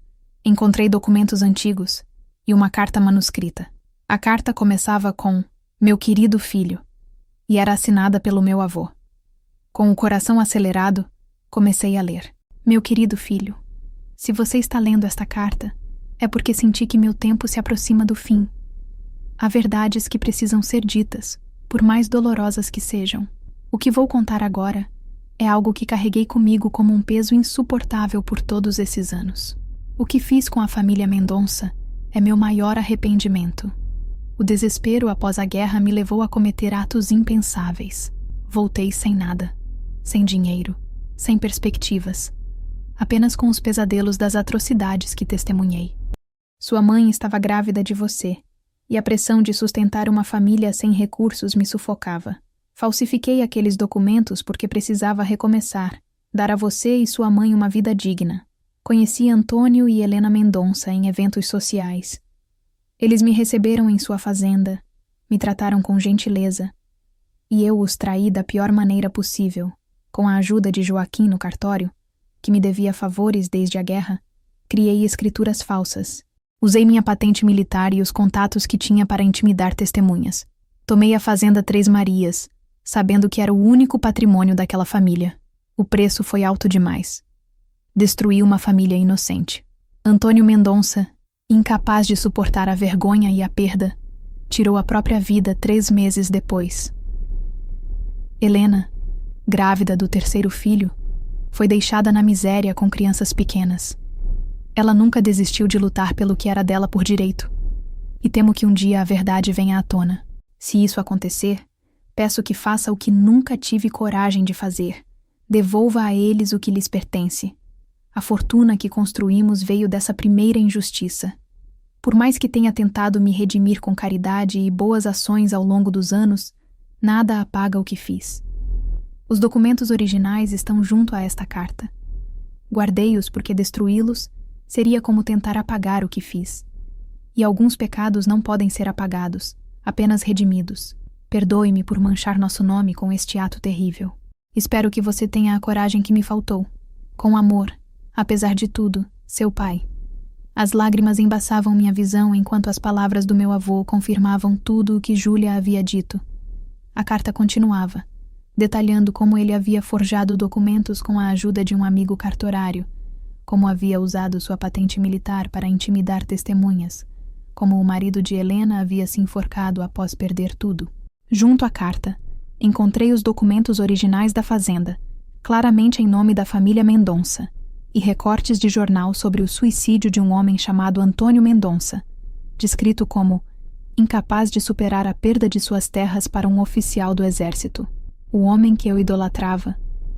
encontrei documentos antigos e uma carta manuscrita. A carta começava com "Meu querido filho" e era assinada pelo meu avô. Com o coração acelerado, comecei a ler. Meu querido filho, se você está lendo esta carta, é porque senti que meu tempo se aproxima do fim. Há verdades que precisam ser ditas, por mais dolorosas que sejam. O que vou contar agora é algo que carreguei comigo como um peso insuportável por todos esses anos. O que fiz com a família Mendonça é meu maior arrependimento. O desespero após a guerra me levou a cometer atos impensáveis. Voltei sem nada, sem dinheiro, sem perspectivas, apenas com os pesadelos das atrocidades que testemunhei. Sua mãe estava grávida de você, e a pressão de sustentar uma família sem recursos me sufocava. Falsifiquei aqueles documentos porque precisava recomeçar, dar a você e sua mãe uma vida digna. Conheci Antônio e Helena Mendonça em eventos sociais. Eles me receberam em sua fazenda, me trataram com gentileza, e eu os traí da pior maneira possível. Com a ajuda de Joaquim no cartório, que me devia favores desde a guerra, criei escrituras falsas. Usei minha patente militar e os contatos que tinha para intimidar testemunhas. Tomei a fazenda Três Marias, sabendo que era o único patrimônio daquela família. O preço foi alto demais. Destruí uma família inocente. Antônio Mendonça, incapaz de suportar a vergonha e a perda, tirou a própria vida 3 meses depois. Helena, grávida do 3º filho, foi deixada na miséria com crianças pequenas. Ela nunca desistiu de lutar pelo que era dela por direito, e temo que um dia a verdade venha à tona. Se isso acontecer, peço que faça o que nunca tive coragem de fazer. Devolva a eles o que lhes pertence. A fortuna que construímos veio dessa primeira injustiça. Por mais que tenha tentado me redimir com caridade e boas ações ao longo dos anos, nada apaga o que fiz. Os documentos originais estão junto a esta carta. Guardei-os porque destruí-los seria como tentar apagar o que fiz. E alguns pecados não podem ser apagados, apenas redimidos. Perdoe-me por manchar nosso nome com este ato terrível. Espero que você tenha a coragem que me faltou. Com amor, apesar de tudo, seu pai. As lágrimas embaçavam minha visão enquanto as palavras do meu avô confirmavam tudo o que Júlia havia dito. A carta continuava, detalhando como ele havia forjado documentos com a ajuda de um amigo cartorário, como havia usado sua patente militar para intimidar testemunhas, como o marido de Helena havia se enforcado após perder tudo. Junto à carta, encontrei os documentos originais da fazenda, claramente em nome da família Mendonça, e recortes de jornal sobre o suicídio de um homem chamado Antônio Mendonça, descrito como incapaz de superar a perda de suas terras para um oficial do exército. O homem que eu idolatrava,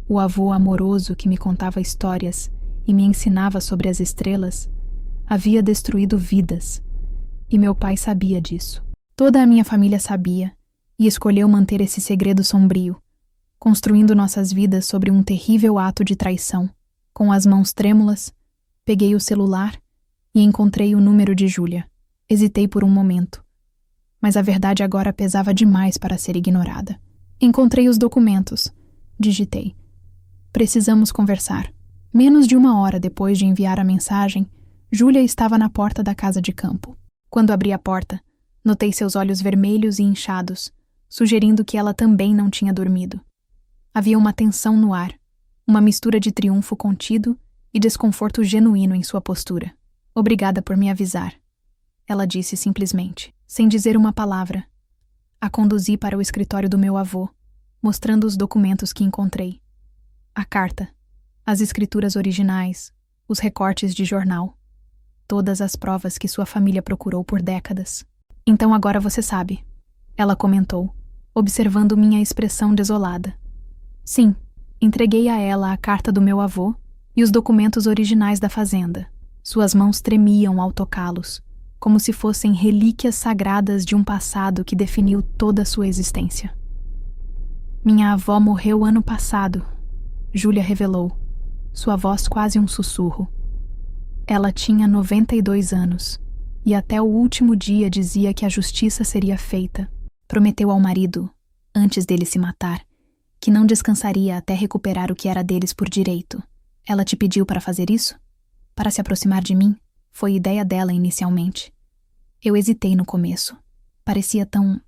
o avô amoroso que me contava histórias e me ensinava sobre as estrelas, havia destruído vidas, e meu pai sabia disso. Toda a minha família sabia, e escolheu manter esse segredo sombrio, construindo nossas vidas sobre um terrível ato de traição. Com as mãos trêmulas, peguei o celular e encontrei o número de Júlia. Hesitei por um momento, mas a verdade agora pesava demais para ser ignorada. Encontrei os documentos. Digitei. Precisamos conversar. Menos de 1 hora depois de enviar a mensagem, Júlia estava na porta da casa de campo. Quando abri a porta, notei seus olhos vermelhos e inchados, sugerindo que ela também não tinha dormido. Havia uma tensão no ar, uma mistura de triunfo contido e desconforto genuíno em sua postura. Obrigada por me avisar, ela disse simplesmente, sem dizer uma palavra. A conduzi para o escritório do meu avô, mostrando os documentos que encontrei. A carta, as escrituras originais, os recortes de jornal, todas as provas que sua família procurou por décadas. Então agora você sabe, ela comentou, observando minha expressão desolada. Sim, entreguei a ela a carta do meu avô e os documentos originais da fazenda. Suas mãos tremiam ao tocá-los, como se fossem relíquias sagradas de um passado que definiu toda a sua existência. Minha avó morreu ano passado, Júlia revelou, sua voz quase um sussurro. Ela tinha 92 anos e até o último dia dizia que a justiça seria feita. Prometeu ao marido, antes dele se matar, que não descansaria até recuperar o que era deles por direito. Ela te pediu para fazer isso? Para se aproximar de mim? Foi ideia dela inicialmente. Eu hesitei no começo. Parecia tão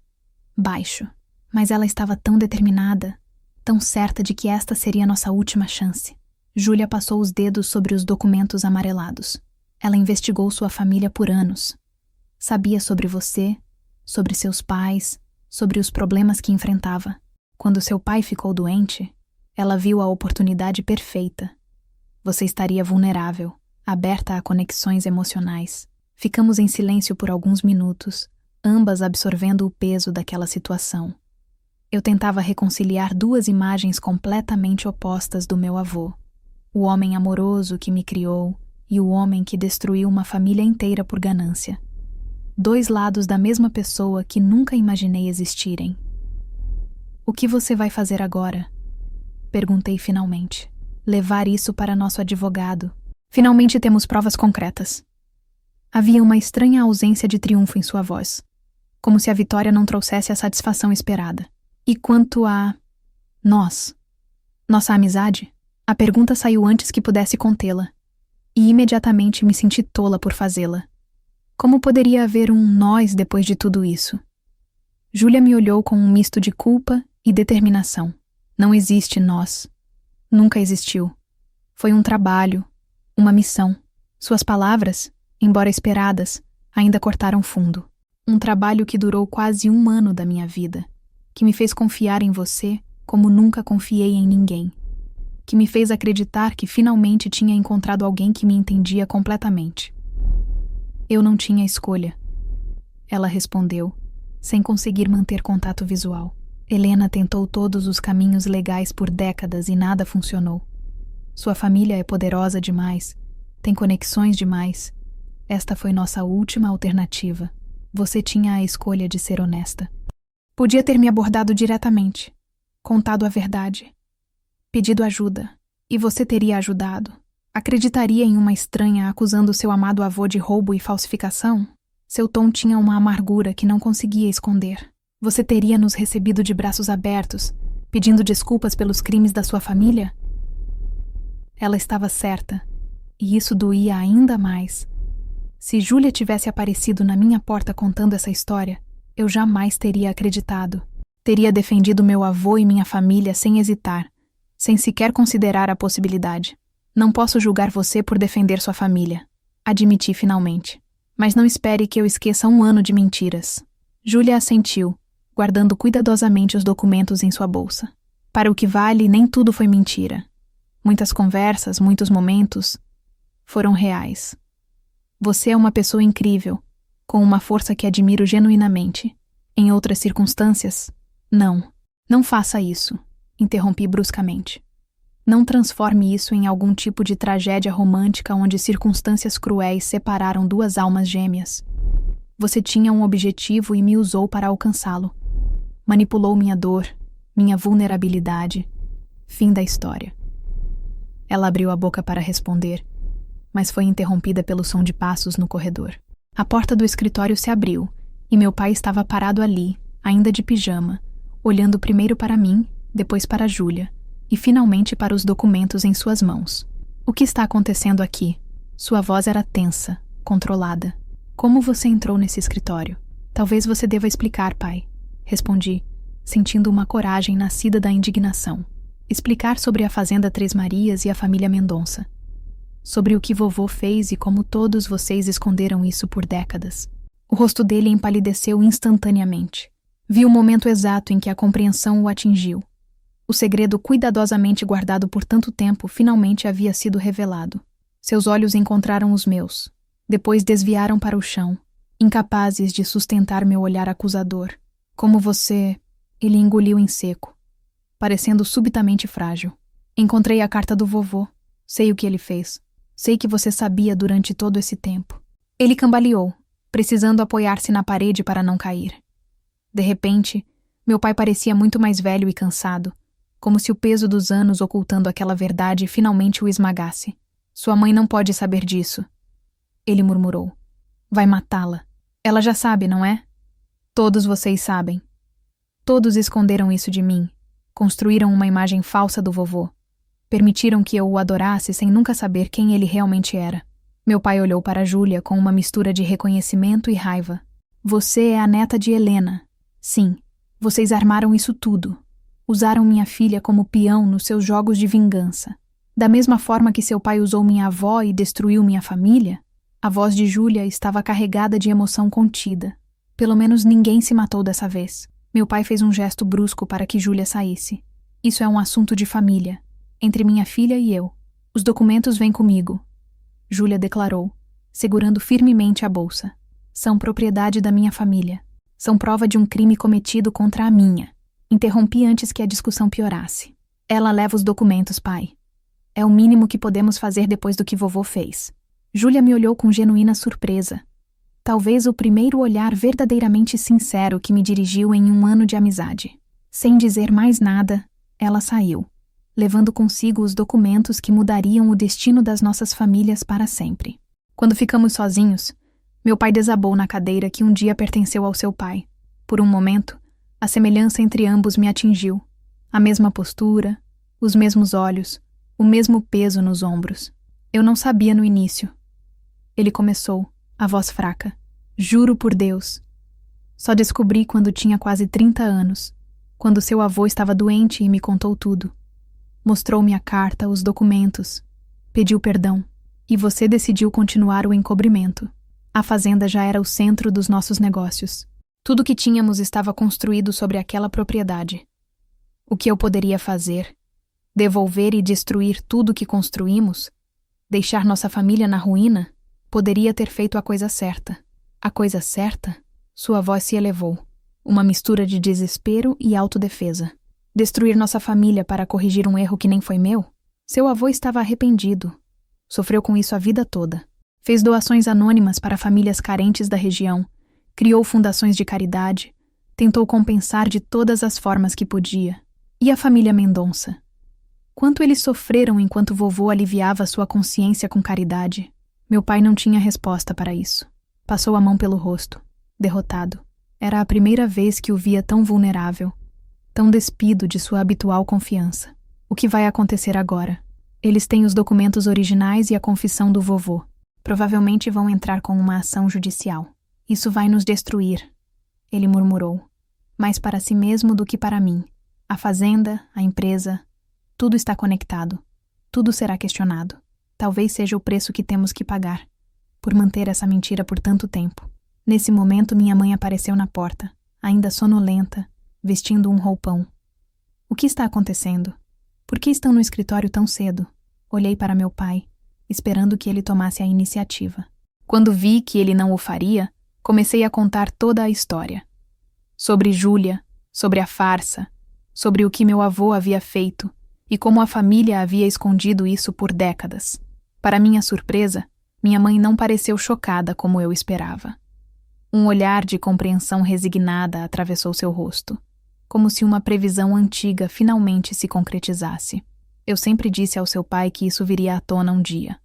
baixo, mas ela estava tão determinada, tão certa de que esta seria nossa última chance. Júlia passou os dedos sobre os documentos amarelados. Ela investigou sua família por anos. Sabia sobre você, sobre seus pais, sobre os problemas que enfrentava. Quando seu pai ficou doente, ela viu a oportunidade perfeita. Você estaria vulnerável, aberta a conexões emocionais. Ficamos em silêncio por alguns minutos, ambas absorvendo o peso daquela situação. Eu tentava reconciliar duas imagens completamente opostas do meu avô. O homem amoroso que me criou e o homem que destruiu uma família inteira por ganância. Dois lados da mesma pessoa que nunca imaginei existirem. O que você vai fazer agora? Perguntei finalmente. Levar isso para nosso advogado. Finalmente temos provas concretas. Havia uma estranha ausência de triunfo em sua voz, como se a vitória não trouxesse a satisfação esperada. E quanto a nossa amizade? A pergunta saiu antes que pudesse contê-la, e imediatamente me senti tola por fazê-la. Como poderia haver um nós depois de tudo isso? Júlia me olhou com um misto de culpa e determinação. Não existe nós. Nunca existiu. Foi um trabalho, uma missão. Suas palavras, embora esperadas, ainda cortaram fundo. Um trabalho que durou quase 1 ano da minha vida, que me fez confiar em você como nunca confiei em ninguém, que me fez acreditar que finalmente tinha encontrado alguém que me entendia completamente. Eu não tinha escolha. Ela respondeu, sem conseguir manter contato visual. Helena tentou todos os caminhos legais por décadas e nada funcionou. Sua família é poderosa demais, tem conexões demais. Esta foi nossa última alternativa. Você tinha a escolha de ser honesta. Podia ter me abordado diretamente, contado a verdade, pedido ajuda, e você teria ajudado. Acreditaria em uma estranha acusando seu amado avô de roubo e falsificação? Seu tom tinha uma amargura que não conseguia esconder. Você teria nos recebido de braços abertos, pedindo desculpas pelos crimes da sua família? Ela estava certa, e isso doía ainda mais. Se Júlia tivesse aparecido na minha porta contando essa história, eu jamais teria acreditado. Teria defendido meu avô e minha família sem hesitar, sem sequer considerar a possibilidade. Não posso julgar você por defender sua família, admiti finalmente. Mas não espere que eu esqueça 1 ano de mentiras. Júlia assentiu, guardando cuidadosamente os documentos em sua bolsa. Para o que vale, nem tudo foi mentira. Muitas conversas, muitos momentos foram reais. Você é uma pessoa incrível, com uma força que admiro genuinamente. Em outras circunstâncias, não. Não faça isso, interrompi bruscamente. Não transforme isso em algum tipo de tragédia romântica onde circunstâncias cruéis separaram 2 almas gêmeas. Você tinha um objetivo e me usou para alcançá-lo. Manipulou minha dor, minha vulnerabilidade. Fim da história. Ela abriu a boca para responder, mas foi interrompida pelo som de passos no corredor. A porta do escritório se abriu, e meu pai estava parado ali, ainda de pijama, olhando primeiro para mim, depois para Júlia, e finalmente para os documentos em suas mãos. O que está acontecendo aqui? Sua voz era tensa, controlada. Como você entrou nesse escritório? Talvez você deva explicar, pai. Respondi, sentindo uma coragem nascida da indignação. Explicar sobre a fazenda Três Marias e a família Mendonça. Sobre o que vovô fez e como todos vocês esconderam isso por décadas. O rosto dele empalideceu instantaneamente. Vi o momento exato em que a compreensão o atingiu. O segredo cuidadosamente guardado por tanto tempo finalmente havia sido revelado. Seus olhos encontraram os meus. Depois desviaram para o chão, incapazes de sustentar meu olhar acusador. Como você... Ele engoliu em seco, parecendo subitamente frágil. Encontrei a carta do vovô. Sei o que ele fez. Sei que você sabia durante todo esse tempo. Ele cambaleou, precisando apoiar-se na parede para não cair. De repente, meu pai parecia muito mais velho e cansado, como se o peso dos anos ocultando aquela verdade finalmente o esmagasse. Sua mãe não pode saber disso. Ele murmurou. Vai matá-la. Ela já sabe, não é? Todos vocês sabem. Todos esconderam isso de mim. Construíram uma imagem falsa do vovô. Permitiram que eu o adorasse sem nunca saber quem ele realmente era. Meu pai olhou para Júlia com uma mistura de reconhecimento e raiva. Você é a neta de Helena. Sim, vocês armaram isso tudo. Usaram minha filha como peão nos seus jogos de vingança. Da mesma forma que seu pai usou minha avó e destruiu minha família, a voz de Júlia estava carregada de emoção contida. Pelo menos ninguém se matou dessa vez. Meu pai fez um gesto brusco para que Júlia saísse. Isso é um assunto de família, entre minha filha e eu. Os documentos vêm comigo. Júlia declarou, segurando firmemente a bolsa. São propriedade da minha família. São prova de um crime cometido contra a minha. Interrompi antes que a discussão piorasse. Ela leva os documentos, pai. É o mínimo que podemos fazer depois do que vovô fez. Júlia me olhou com genuína surpresa. Talvez o primeiro olhar verdadeiramente sincero que me dirigiu em um ano de amizade. Sem dizer mais nada, ela saiu, levando consigo os documentos que mudariam o destino das nossas famílias para sempre. Quando ficamos sozinhos, meu pai desabou na cadeira que um dia pertenceu ao seu pai. Por um momento, a semelhança entre ambos me atingiu. A mesma postura, os mesmos olhos, o mesmo peso nos ombros. Eu não sabia no início. Ele começou, a voz fraca. Juro por Deus. Só descobri quando tinha quase 30 anos, quando seu avô estava doente e me contou tudo. Mostrou-me a carta, os documentos. Pediu perdão. E você decidiu continuar o encobrimento. A fazenda já era o centro dos nossos negócios. Tudo que tínhamos estava construído sobre aquela propriedade. O que eu poderia fazer? Devolver e destruir tudo que construímos? Deixar nossa família na ruína? Poderia ter feito a coisa certa. A coisa certa? Sua voz se elevou. Uma mistura de desespero e autodefesa. Destruir nossa família para corrigir um erro que nem foi meu? Seu avô estava arrependido. Sofreu com isso a vida toda. Fez doações anônimas para famílias carentes da região. Criou fundações de caridade. Tentou compensar de todas as formas que podia. E a família Mendonça? Quanto eles sofreram enquanto vovô aliviava sua consciência com caridade? Meu pai não tinha resposta para isso. Passou a mão pelo rosto, derrotado. Era a primeira vez que o via tão vulnerável, tão despido de sua habitual confiança. O que vai acontecer agora? Eles têm os documentos originais e a confissão do vovô. Provavelmente vão entrar com uma ação judicial. Isso vai nos destruir, ele murmurou. Mais para si mesmo do que para mim. A fazenda, a empresa, tudo está conectado. Tudo será questionado. Talvez seja o preço que temos que pagar por manter essa mentira por tanto tempo. Nesse momento, minha mãe apareceu na porta, ainda sonolenta, vestindo um roupão. O que está acontecendo? Por que estão no escritório tão cedo? Olhei para meu pai, esperando que ele tomasse a iniciativa. Quando vi que ele não o faria, comecei a contar toda a história. Sobre Júlia, sobre a farsa, sobre o que meu avô havia feito e como a família havia escondido isso por décadas. Para minha surpresa, minha mãe não pareceu chocada como eu esperava. Um olhar de compreensão resignada atravessou seu rosto, como se uma previsão antiga finalmente se concretizasse. Eu sempre disse ao seu pai que isso viria à tona um dia.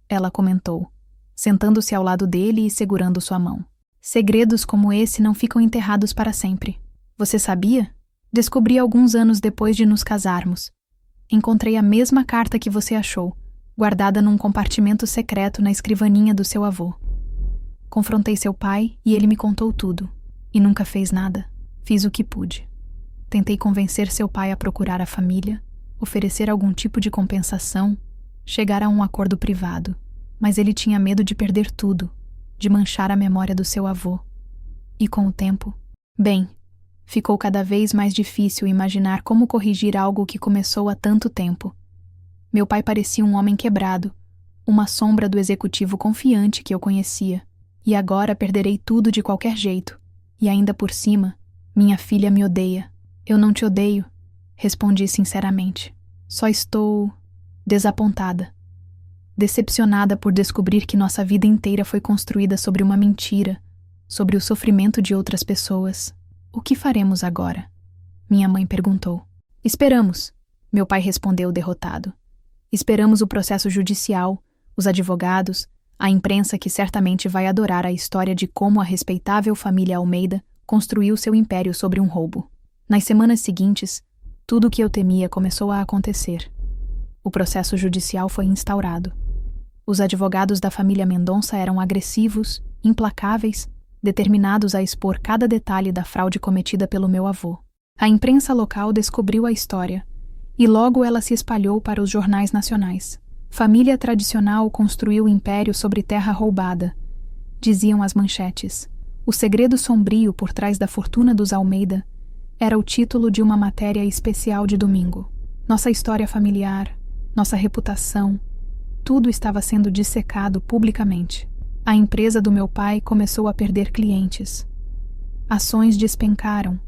Ela comentou, sentando-se ao lado dele e segurando sua mão. Segredos como esse não ficam enterrados para sempre. Você sabia? Descobri alguns anos depois de nos casarmos. Encontrei a mesma carta que você achou, guardada num compartimento secreto na escrivaninha do seu avô. Confrontei seu pai e ele me contou tudo. E nunca fez nada. Fiz o que pude. Tentei convencer seu pai a procurar a família, oferecer algum tipo de compensação, chegar a um acordo privado. Mas ele tinha medo de perder tudo, de manchar a memória do seu avô. E com o tempo, ficou cada vez mais difícil imaginar como corrigir algo que começou há tanto tempo. Meu pai parecia um homem quebrado, uma sombra do executivo confiante que eu conhecia. E agora perderei tudo de qualquer jeito. E ainda por cima, minha filha me odeia. Eu não te odeio, respondi sinceramente. Só estou desapontada. decepcionada por descobrir que nossa vida inteira foi construída sobre uma mentira, sobre o sofrimento de outras pessoas. O que faremos agora? Minha mãe perguntou. Esperamos, meu pai respondeu derrotado. Esperamos o processo judicial, os advogados, a imprensa que certamente vai adorar a história de como a respeitável família Almeida construiu seu império sobre um roubo. Nas semanas seguintes, tudo o que eu temia começou a acontecer. O processo judicial foi instaurado. Os advogados da família Mendonça eram agressivos, implacáveis, determinados a expor cada detalhe da fraude cometida pelo meu avô. A imprensa local descobriu a história, e logo ela se espalhou para os jornais nacionais. Família tradicional construiu império sobre terra roubada, diziam as manchetes. O segredo sombrio por trás da fortuna dos Almeida era o título de uma matéria especial de domingo. Nossa história familiar, nossa reputação, tudo estava sendo dissecado publicamente. A empresa do meu pai começou a perder clientes. Ações despencaram.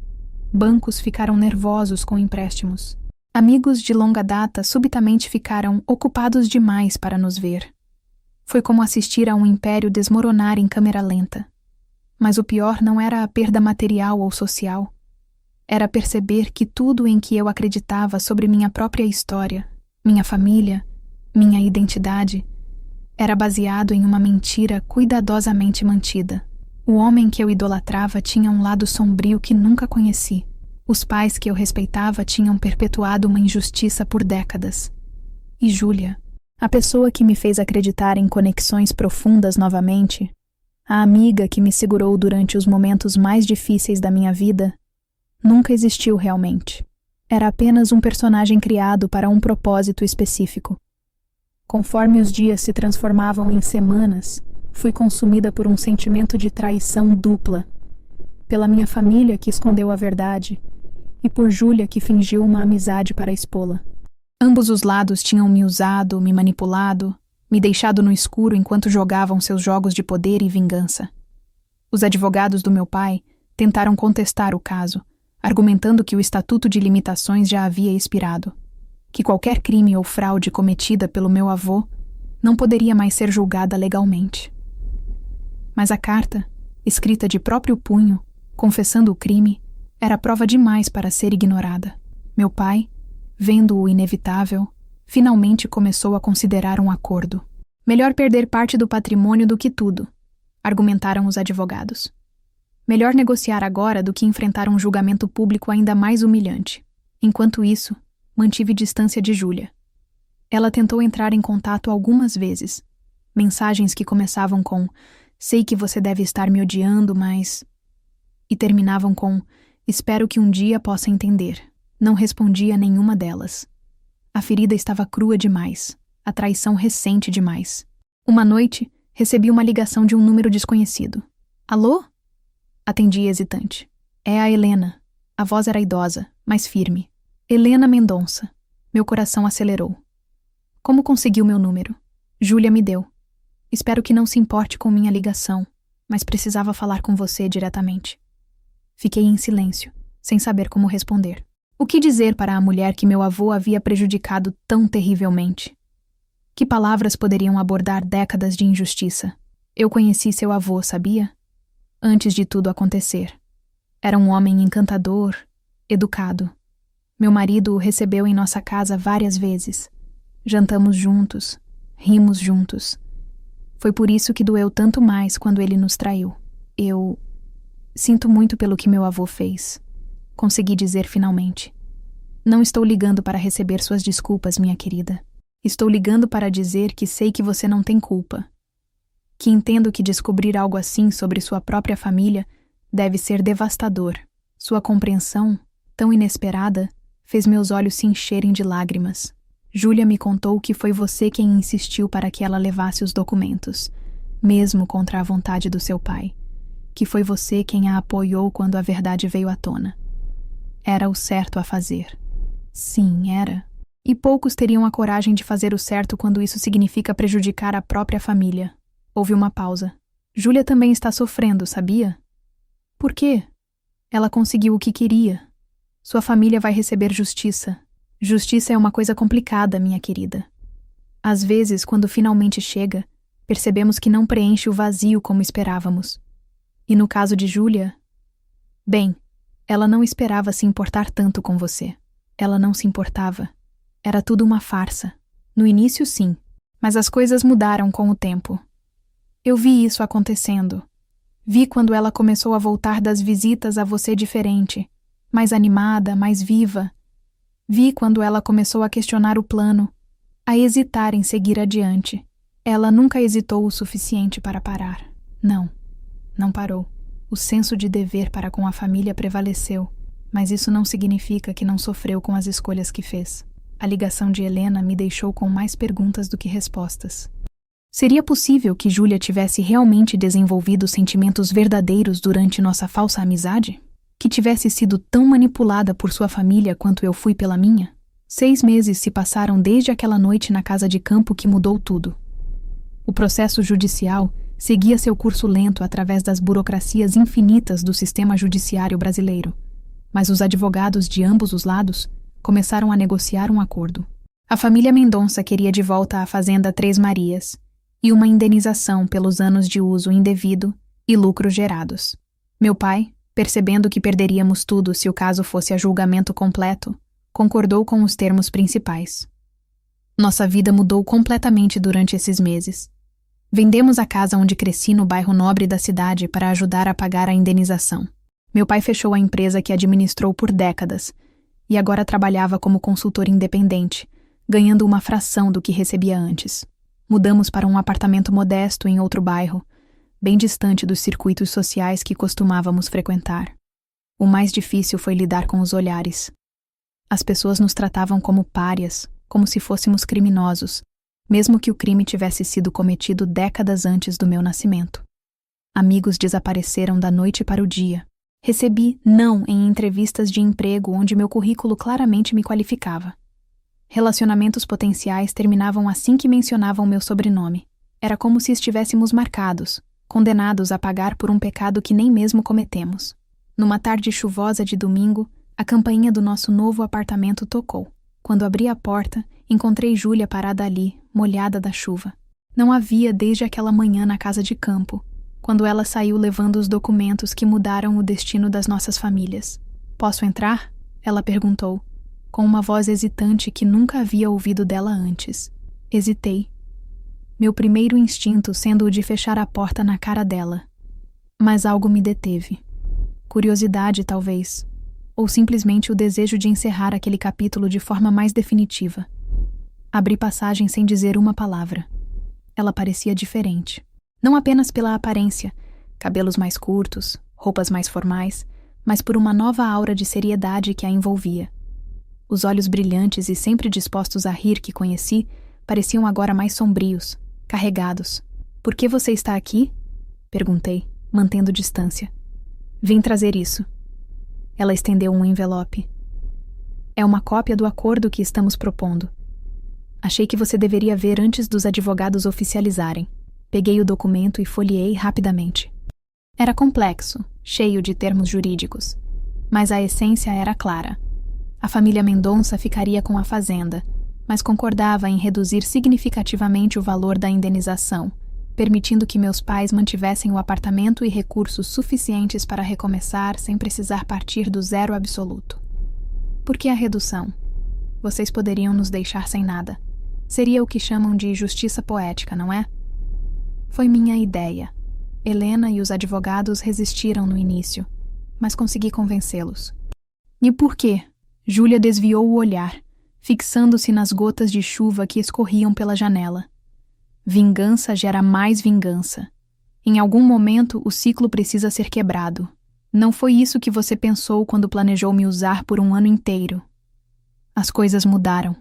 Bancos ficaram nervosos com empréstimos. Amigos de longa data subitamente ficaram ocupados demais para nos ver. Foi como assistir a um império desmoronar em câmera lenta. Mas o pior não era a perda material ou social. Era perceber que tudo em que eu acreditava sobre minha própria história, minha família, minha identidade, era baseado em uma mentira cuidadosamente mantida. O homem que eu idolatrava tinha um lado sombrio que nunca conheci. Os pais que eu respeitava tinham perpetuado uma injustiça por décadas. E Júlia, a pessoa que me fez acreditar em conexões profundas novamente, a amiga que me segurou durante os momentos mais difíceis da minha vida, nunca existiu realmente. Era apenas um personagem criado para um propósito específico. Conforme os dias se transformavam em semanas, fui consumida por um sentimento de traição dupla. Pela minha família que escondeu a verdade e por Júlia que fingiu uma amizade para expô-la. Ambos os lados tinham me usado, me manipulado, me deixado no escuro enquanto jogavam seus jogos de poder e vingança. Os advogados do meu pai tentaram contestar o caso, argumentando que o Estatuto de Limitações já havia expirado, que qualquer crime ou fraude cometida pelo meu avô não poderia mais ser julgada legalmente. Mas a carta, escrita de próprio punho, confessando o crime, era prova demais para ser ignorada. Meu pai, vendo o inevitável, finalmente começou a considerar um acordo. Melhor perder parte do patrimônio do que tudo, argumentaram os advogados. Melhor negociar agora do que enfrentar um julgamento público ainda mais humilhante. Enquanto isso, mantive distância de Júlia. Ela tentou entrar em contato algumas vezes. Mensagens que começavam com "Sei que você deve estar me odiando, mas..." e terminavam com "Espero que um dia possa entender." Não respondia a nenhuma delas. A ferida estava crua demais, a traição recente demais. Uma noite, recebi uma ligação de um número desconhecido. "Alô?" Atendi hesitante. "É a Helena." A voz era idosa, mas firme. "Helena Mendonça." Meu coração acelerou. "Como conseguiu meu número?" "Júlia me deu. Espero que não se importe com minha ligação, mas precisava falar com você diretamente." Fiquei em silêncio, sem saber como responder. O que dizer para a mulher que meu avô havia prejudicado tão terrivelmente? Que palavras poderiam abordar décadas de injustiça? Eu conheci seu avô, sabia? Antes de tudo acontecer. Era um homem encantador, educado. Meu marido o recebeu em nossa casa várias vezes. Jantamos juntos, rimos juntos. Foi por isso que doeu tanto mais quando ele nos traiu. Eu sinto muito pelo que meu avô fez. Consegui dizer finalmente. "Não estou ligando para receber suas desculpas, minha querida. Estou ligando para dizer que sei que você não tem culpa. Que entendo que descobrir algo assim sobre sua própria família deve ser devastador. Sua compreensão, tão inesperada, fez meus olhos se encherem de lágrimas. Júlia me contou que foi você quem insistiu para que ela levasse os documentos, mesmo contra a vontade do seu pai. Que foi você quem a apoiou quando a verdade veio à tona. Era o certo a fazer." Sim, era. E poucos teriam a coragem de fazer o certo quando isso significa prejudicar a própria família. Houve uma pausa. "Júlia também está sofrendo, sabia?" "Por quê?" "Ela conseguiu o que queria. Sua família vai receber justiça. Justiça é uma coisa complicada, minha querida." Às vezes, quando finalmente chega, percebemos que não preenche o vazio como esperávamos. E no caso de Júlia, bem, ela não esperava se importar tanto com você. Ela não se importava. Era tudo uma farsa. No início, sim, mas as coisas mudaram com o tempo. Eu vi isso acontecendo. Vi quando ela começou a voltar das visitas a você diferente, mais animada, mais viva. Vi quando ela começou a questionar o plano, a hesitar em seguir adiante. Ela nunca hesitou o suficiente para parar. Não, não parou. O senso de dever para com a família prevaleceu, mas isso não significa que não sofreu com as escolhas que fez. A ligação de Helena me deixou com mais perguntas do que respostas. Seria possível que Júlia tivesse realmente desenvolvido sentimentos verdadeiros durante nossa falsa amizade? Que tivesse sido tão manipulada por sua família quanto eu fui pela minha? 6 meses se passaram desde aquela noite na casa de campo que mudou tudo. O processo judicial seguia seu curso lento através das burocracias infinitas do sistema judiciário brasileiro, mas os advogados de ambos os lados começaram a negociar um acordo. A família Mendonça queria de volta a fazenda Três Marias e uma indenização pelos anos de uso indevido e lucros gerados. Meu pai, percebendo que perderíamos tudo se o caso fosse a julgamento completo, concordou com os termos principais. Nossa vida mudou completamente durante esses meses. Vendemos a casa onde cresci no bairro nobre da cidade para ajudar a pagar a indenização. Meu pai fechou a empresa que administrou por décadas e agora trabalhava como consultor independente, ganhando uma fração do que recebia antes. Mudamos para um apartamento modesto em outro bairro, bem distante dos circuitos sociais que costumávamos frequentar. O mais difícil foi lidar com os olhares. As pessoas nos tratavam como párias, como se fôssemos criminosos, mesmo que o crime tivesse sido cometido décadas antes do meu nascimento. Amigos desapareceram da noite para o dia. Recebi não em entrevistas de emprego onde meu currículo claramente me qualificava. Relacionamentos potenciais terminavam assim que mencionavam meu sobrenome. Era como se estivéssemos marcados, condenados a pagar por um pecado que nem mesmo cometemos. Numa tarde chuvosa de domingo, a campainha do nosso novo apartamento tocou. Quando abri a porta, encontrei Júlia parada ali, molhada da chuva. Não havia desde aquela manhã na casa de campo, quando ela saiu levando os documentos que mudaram o destino das nossas famílias. "Posso entrar?" ela perguntou, com uma voz hesitante que nunca havia ouvido dela antes. Hesitei. Meu primeiro instinto sendo o de fechar a porta na cara dela. Mas algo me deteve. Curiosidade, talvez. Ou simplesmente o desejo de encerrar aquele capítulo de forma mais definitiva. Abri passagem sem dizer uma palavra. Ela parecia diferente. Não apenas pela aparência, cabelos mais curtos, roupas mais formais, mas por uma nova aura de seriedade que a envolvia. Os olhos brilhantes e sempre dispostos a rir que conheci pareciam agora mais sombrios, carregados. "Por que você está aqui?" perguntei, mantendo distância. "Vim trazer isso." Ela estendeu um envelope. "É uma cópia do acordo que estamos propondo. Achei que você deveria ver antes dos advogados oficializarem." Peguei o documento e folheei rapidamente. Era complexo, cheio de termos jurídicos, mas a essência era clara. A família Mendonça ficaria com a fazenda, mas concordava em reduzir significativamente o valor da indenização, permitindo que meus pais mantivessem o apartamento e recursos suficientes para recomeçar sem precisar partir do zero absoluto. Por que a redução? Vocês poderiam nos deixar sem nada. Seria o que chamam de justiça poética, não é? Foi minha ideia. Helena e os advogados resistiram no início, mas consegui convencê-los. E por quê? Júlia desviou o olhar, fixando-se nas gotas de chuva que escorriam pela janela. Vingança gera mais vingança. Em algum momento, o ciclo precisa ser quebrado. Não foi isso que você pensou quando planejou me usar por um ano inteiro. As coisas mudaram.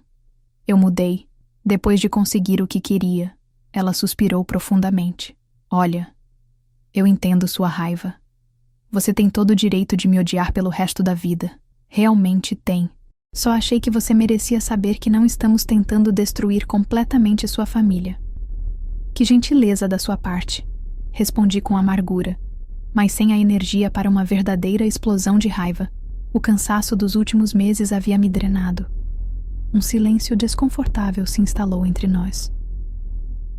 Eu mudei, depois de conseguir o que queria. Ela suspirou profundamente. "Olha, eu entendo sua raiva. Você tem todo o direito de me odiar pelo resto da vida. Realmente tem. Só achei que você merecia saber que não estamos tentando destruir completamente sua família." "Que gentileza da sua parte", respondi com amargura, mas sem a energia para uma verdadeira explosão de raiva. O cansaço dos últimos meses havia me drenado. Um silêncio desconfortável se instalou entre nós.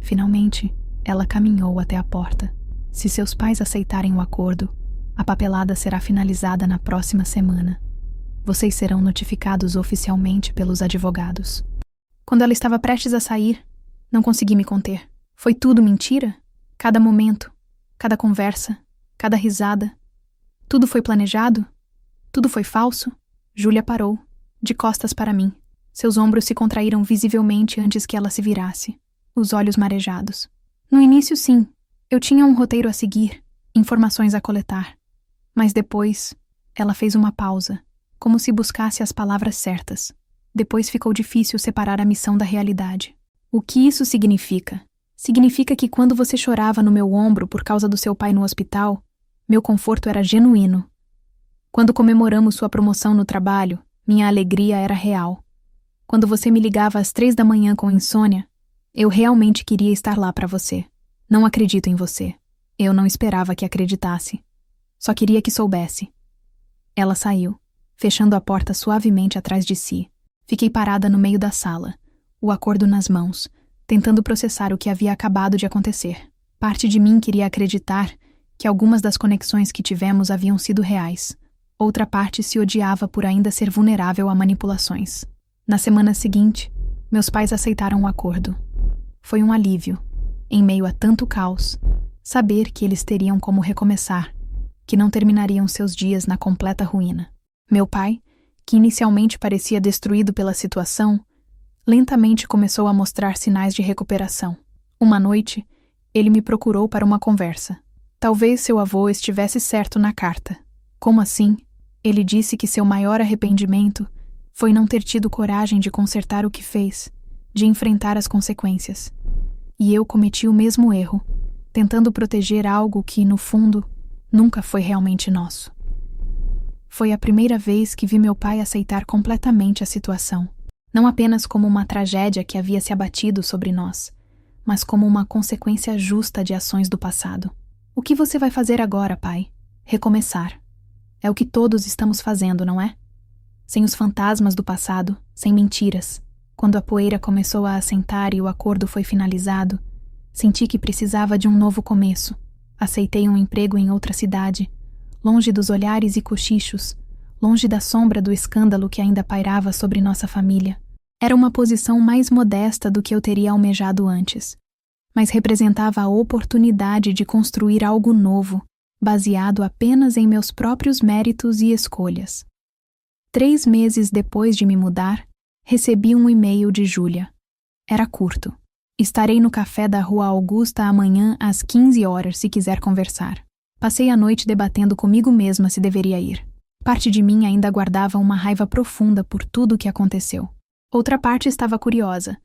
Finalmente, ela caminhou até a porta. Se seus pais aceitarem o acordo, a papelada será finalizada na próxima semana. Vocês serão notificados oficialmente pelos advogados. Quando ela estava prestes a sair, não consegui me conter. Foi tudo mentira? Cada momento, cada conversa, cada risada. Tudo foi planejado? Tudo foi falso? Júlia parou, de costas para mim. Seus ombros se contraíram visivelmente antes que ela se virasse, os olhos marejados. No início, sim, eu tinha um roteiro a seguir, informações a coletar. Mas depois, ela fez uma pausa, como se buscasse as palavras certas. Depois ficou difícil separar a missão da realidade. O que isso significa? Significa que quando você chorava no meu ombro por causa do seu pai no hospital, meu conforto era genuíno. Quando comemoramos sua promoção no trabalho, minha alegria era real. Quando você me ligava às 3 da manhã com insônia, eu realmente queria estar lá para você. Não acredito em você. Eu não esperava que acreditasse. Só queria que soubesse. Ela saiu, fechando a porta suavemente atrás de si. Fiquei parada no meio da sala, o acordo nas mãos, tentando processar o que havia acabado de acontecer. Parte de mim queria acreditar que algumas das conexões que tivemos haviam sido reais. Outra parte se odiava por ainda ser vulnerável a manipulações. Na semana seguinte, meus pais aceitaram o acordo. Foi um alívio, em meio a tanto caos, saber que eles teriam como recomeçar, que não terminariam seus dias na completa ruína. Meu pai, que inicialmente parecia destruído pela situação, lentamente começou a mostrar sinais de recuperação. Uma noite, ele me procurou para uma conversa. Talvez seu avô estivesse certo na carta. Como assim? Ele disse que seu maior arrependimento foi não ter tido coragem de consertar o que fez, de enfrentar as consequências. E eu cometi o mesmo erro, tentando proteger algo que, no fundo, nunca foi realmente nosso. Foi a primeira vez que vi meu pai aceitar completamente a situação, não apenas como uma tragédia que havia se abatido sobre nós, mas como uma consequência justa de ações do passado. O que você vai fazer agora, pai? Recomeçar. É o que todos estamos fazendo, não é? Sem os fantasmas do passado, sem mentiras. Quando a poeira começou a assentar e o acordo foi finalizado, senti que precisava de um novo começo. Aceitei um emprego em outra cidade, longe dos olhares e cochichos, longe da sombra do escândalo que ainda pairava sobre nossa família. Era uma posição mais modesta do que eu teria almejado antes, mas representava a oportunidade de construir algo novo, baseado apenas em meus próprios méritos e escolhas. 3 meses depois de me mudar, recebi um e-mail de Júlia. Era curto. Estarei no café da Rua Augusta amanhã às 15 horas se quiser conversar. Passei a noite debatendo comigo mesma se deveria ir. Parte de mim ainda guardava uma raiva profunda por tudo o que aconteceu. Outra parte estava curiosa,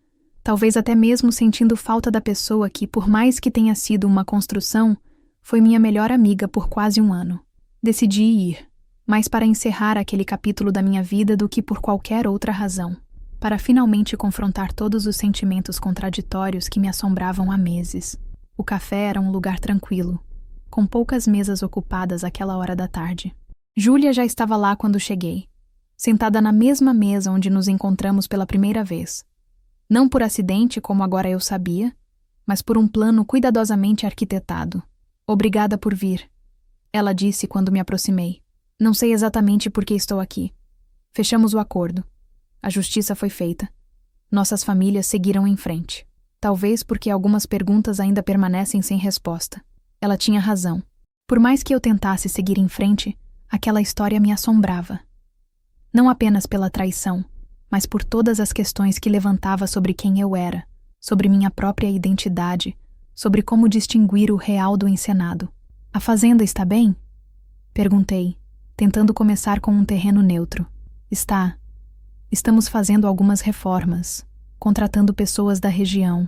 talvez até mesmo sentindo falta da pessoa que, por mais que tenha sido uma construção, foi minha melhor amiga por quase 1 ano. Decidi ir, mais para encerrar aquele capítulo da minha vida do que por qualquer outra razão, para finalmente confrontar todos os sentimentos contraditórios que me assombravam há meses. O café era um lugar tranquilo, com poucas mesas ocupadas àquela hora da tarde. Júlia já estava lá quando cheguei, sentada na mesma mesa onde nos encontramos pela primeira vez. Não por acidente, como agora eu sabia, mas por um plano cuidadosamente arquitetado. Obrigada por vir, ela disse quando me aproximei. Não sei exatamente por que estou aqui. Fechamos o acordo. A justiça foi feita. Nossas famílias seguiram em frente. Talvez porque algumas perguntas ainda permanecem sem resposta. Ela tinha razão. Por mais que eu tentasse seguir em frente, aquela história me assombrava. Não apenas pela traição, mas por todas as questões que levantava sobre quem eu era, sobre minha própria identidade, sobre como distinguir o real do encenado. A fazenda está bem? Perguntei, tentando começar com um terreno neutro. Está. Estamos fazendo algumas reformas, contratando pessoas da região.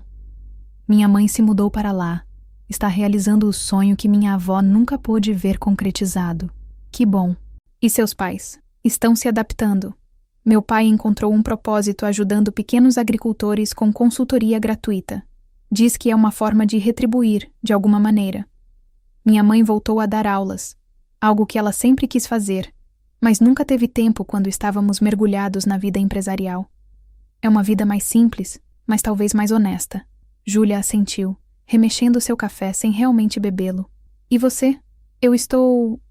Minha mãe se mudou para lá. Está realizando o sonho que minha avó nunca pôde ver concretizado. Que bom. E seus pais? Estão se adaptando. Meu pai encontrou um propósito ajudando pequenos agricultores com consultoria gratuita. Diz que é uma forma de retribuir, de alguma maneira. Minha mãe voltou a dar aulas, algo que ela sempre quis fazer, mas nunca teve tempo quando estávamos mergulhados na vida empresarial. É uma vida mais simples, mas talvez mais honesta. Júlia assentiu, remexendo seu café sem realmente bebê-lo. E você? Eu estou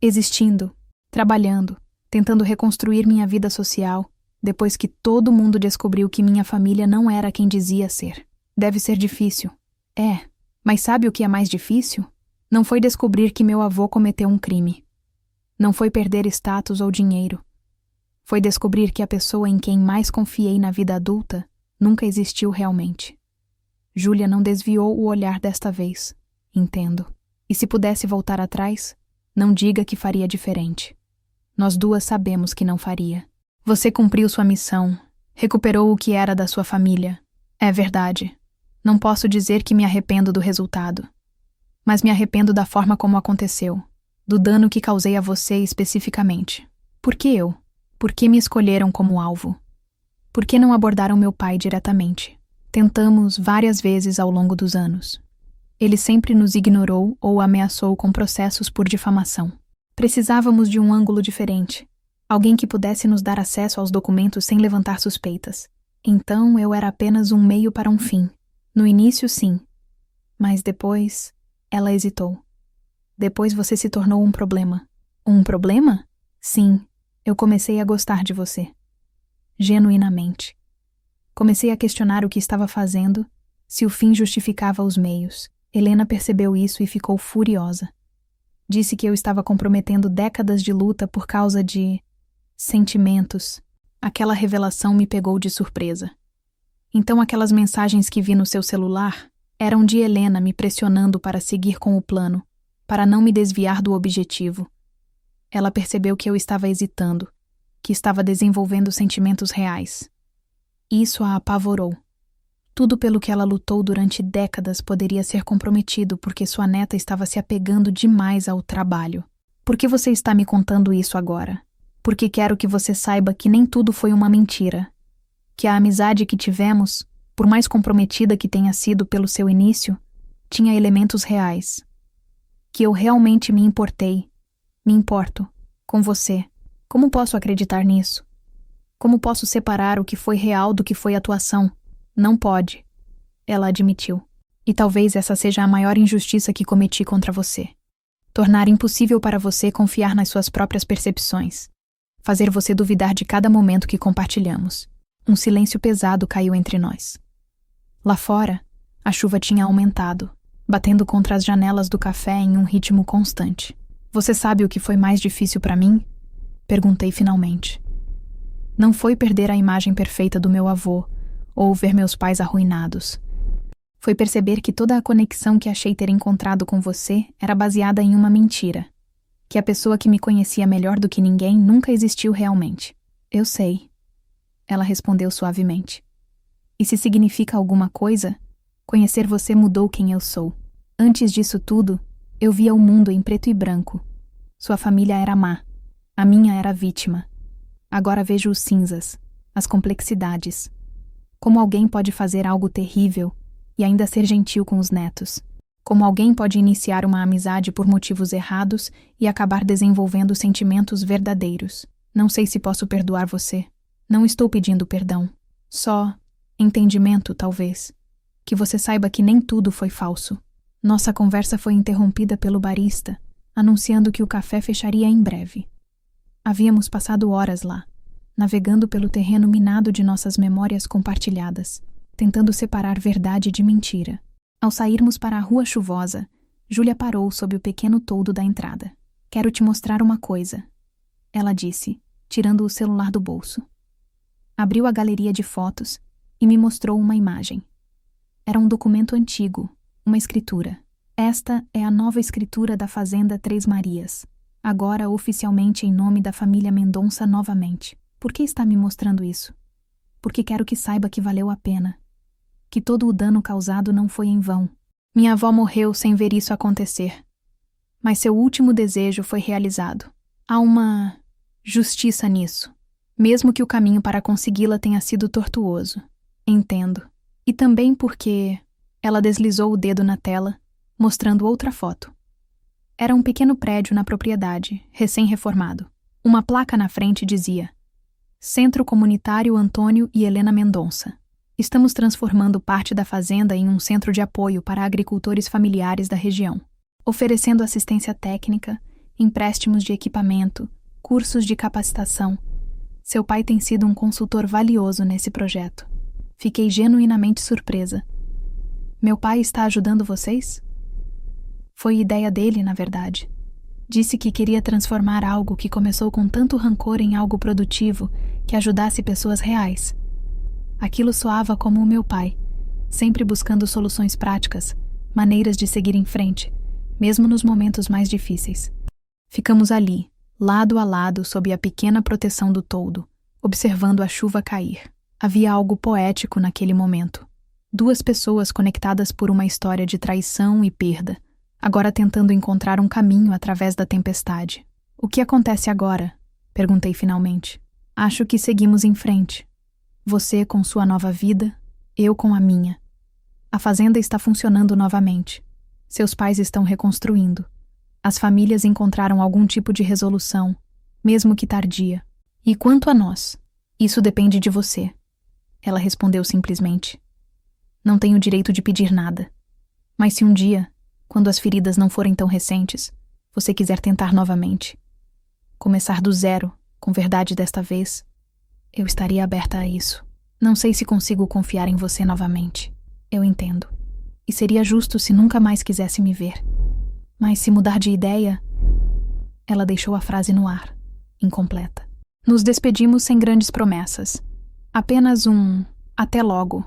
existindo, trabalhando, tentando reconstruir minha vida social, depois que todo mundo descobriu que minha família não era quem dizia ser. Deve ser difícil. É, mas sabe o que é mais difícil? Não foi descobrir que meu avô cometeu um crime. Não foi perder status ou dinheiro. Foi descobrir que a pessoa em quem mais confiei na vida adulta nunca existiu realmente. Júlia não desviou o olhar desta vez. Entendo. E se pudesse voltar atrás, não diga que faria diferente. Nós duas sabemos que não faria. Você cumpriu sua missão, recuperou o que era da sua família. É verdade. Não posso dizer que me arrependo do resultado. Mas me arrependo da forma como aconteceu, do dano que causei a você especificamente. Por que eu? Por que me escolheram como alvo? Por que não abordaram meu pai diretamente? Tentamos várias vezes ao longo dos anos. Ele sempre nos ignorou ou ameaçou com processos por difamação. Precisávamos de um ângulo diferente. Alguém que pudesse nos dar acesso aos documentos sem levantar suspeitas. Então eu era apenas um meio para um fim. No início, sim. Mas depois, ela hesitou. Depois você se tornou um problema. Um problema? Sim, eu comecei a gostar de você. Genuinamente. Comecei a questionar o que estava fazendo, se o fim justificava os meios. Helena percebeu isso e ficou furiosa. Disse que eu estava comprometendo décadas de luta por causa de sentimentos. Aquela revelação me pegou de surpresa. Então aquelas mensagens que vi no seu celular eram de Helena me pressionando para seguir com o plano, para não me desviar do objetivo. Ela percebeu que eu estava hesitando, que estava desenvolvendo sentimentos reais. Isso a apavorou. Tudo pelo que ela lutou durante décadas poderia ser comprometido porque sua neta estava se apegando demais ao trabalho. Por que você está me contando isso agora? Porque quero que você saiba que nem tudo foi uma mentira. Que a amizade que tivemos, por mais comprometida que tenha sido pelo seu início, tinha elementos reais. Que eu realmente me importei. Me importo. Com você. Como posso acreditar nisso? Como posso separar o que foi real do que foi atuação? Não pode. Ela admitiu. E talvez essa seja a maior injustiça que cometi contra você. Tornar impossível para você confiar nas suas próprias percepções. Fazer você duvidar de cada momento que compartilhamos. Um silêncio pesado caiu entre nós. Lá fora, a chuva tinha aumentado, batendo contra as janelas do café em um ritmo constante. Você sabe o que foi mais difícil para mim? Perguntei finalmente. Não foi perder a imagem perfeita do meu avô, ou ver meus pais arruinados. Foi perceber que toda a conexão que achei ter encontrado com você era baseada em uma mentira. Que a pessoa que me conhecia melhor do que ninguém nunca existiu realmente. Eu sei. Ela respondeu suavemente. E se significa alguma coisa, conhecer você mudou quem eu sou. Antes disso tudo, eu via o mundo em preto e branco. Sua família era má. A minha era vítima. Agora vejo os cinzas, as complexidades. Como alguém pode fazer algo terrível e ainda ser gentil com os netos? Como alguém pode iniciar uma amizade por motivos errados e acabar desenvolvendo sentimentos verdadeiros? Não sei se posso perdoar você. Não estou pedindo perdão. Só entendimento, talvez. Que você saiba que nem tudo foi falso. Nossa conversa foi interrompida pelo barista, anunciando que o café fecharia em breve. Havíamos passado horas lá, navegando pelo terreno minado de nossas memórias compartilhadas, tentando separar verdade de mentira. Ao sairmos para a rua chuvosa, Júlia parou sob o pequeno toldo da entrada. Quero te mostrar uma coisa, ela disse, tirando o celular do bolso. Abriu a galeria de fotos e me mostrou uma imagem. Era um documento antigo, uma escritura. Esta é a nova escritura da Fazenda Três Marias, agora oficialmente em nome da família Mendonça novamente. Por que está me mostrando isso? Porque quero que saiba que valeu a pena. Que todo o dano causado não foi em vão. Minha avó morreu sem ver isso acontecer. Mas seu último desejo foi realizado. Há uma justiça nisso, mesmo que o caminho para consegui-la tenha sido tortuoso. Entendo. E também porque ela deslizou o dedo na tela, mostrando outra foto. Era um pequeno prédio na propriedade, recém-reformado. Uma placa na frente dizia: Centro Comunitário Antônio e Helena Mendonça. Estamos transformando parte da fazenda em um centro de apoio para agricultores familiares da região, oferecendo assistência técnica, empréstimos de equipamento, cursos de capacitação. Seu pai tem sido um consultor valioso nesse projeto. Fiquei genuinamente surpresa. Meu pai está ajudando vocês? Foi ideia dele, na verdade. Disse que queria transformar algo que começou com tanto rancor em algo produtivo que ajudasse pessoas reais. Aquilo soava como o meu pai, sempre buscando soluções práticas, maneiras de seguir em frente, mesmo nos momentos mais difíceis. Ficamos ali, lado a lado, sob a pequena proteção do toldo, observando a chuva cair. Havia algo poético naquele momento. Duas pessoas conectadas por uma história de traição e perda, agora tentando encontrar um caminho através da tempestade. O que acontece agora? Perguntei finalmente. Acho que seguimos em frente. Você com sua nova vida, eu com a minha. A fazenda está funcionando novamente. Seus pais estão reconstruindo. As famílias encontraram algum tipo de resolução, mesmo que tardia. E quanto a nós? Isso depende de você. Ela respondeu simplesmente. Não tenho direito de pedir nada. Mas se um dia, quando as feridas não forem tão recentes, você quiser tentar novamente, começar do zero, com verdade desta vez, eu estaria aberta a isso. Não sei se consigo confiar em você novamente. Eu entendo. E seria justo se nunca mais quisesse me ver. Mas se mudar de ideia... Ela deixou a frase no ar, incompleta. Nos despedimos sem grandes promessas. Apenas um até logo,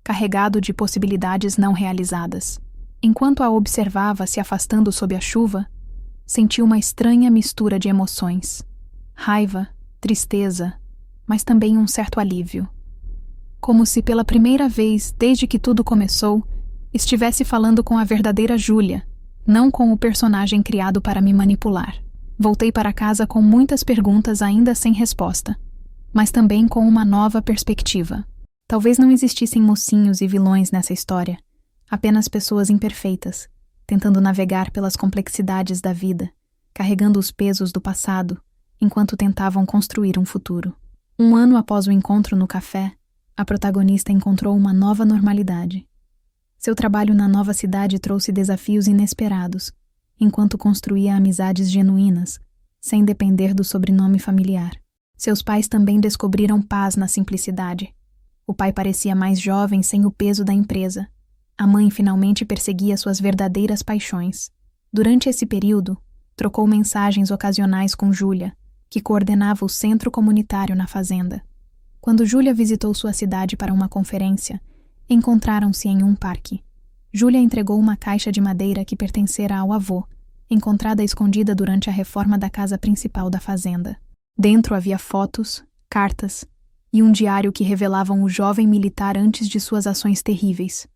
carregado de possibilidades não realizadas. Enquanto a observava se afastando sob a chuva, senti uma estranha mistura de emoções. Raiva, tristeza, mas também um certo alívio. Como se pela primeira vez, desde que tudo começou, estivesse falando com a verdadeira Júlia, não com o personagem criado para me manipular. Voltei para casa com muitas perguntas ainda sem resposta, mas também com uma nova perspectiva. Talvez não existissem mocinhos e vilões nessa história, apenas pessoas imperfeitas, tentando navegar pelas complexidades da vida, carregando os pesos do passado, enquanto tentavam construir um futuro. Um ano após o encontro no café, a protagonista encontrou uma nova normalidade. Seu trabalho na nova cidade trouxe desafios inesperados, enquanto construía amizades genuínas, sem depender do sobrenome familiar. Seus pais também descobriram paz na simplicidade. O pai parecia mais jovem sem o peso da empresa. A mãe finalmente perseguia suas verdadeiras paixões. Durante esse período, trocou mensagens ocasionais com Júlia, que coordenava o centro comunitário na fazenda. Quando Júlia visitou sua cidade para uma conferência, encontraram-se em um parque. Júlia entregou uma caixa de madeira que pertencera ao avô, encontrada escondida durante a reforma da casa principal da fazenda. Dentro havia fotos, cartas e um diário que revelavam o jovem militar antes de suas ações terríveis.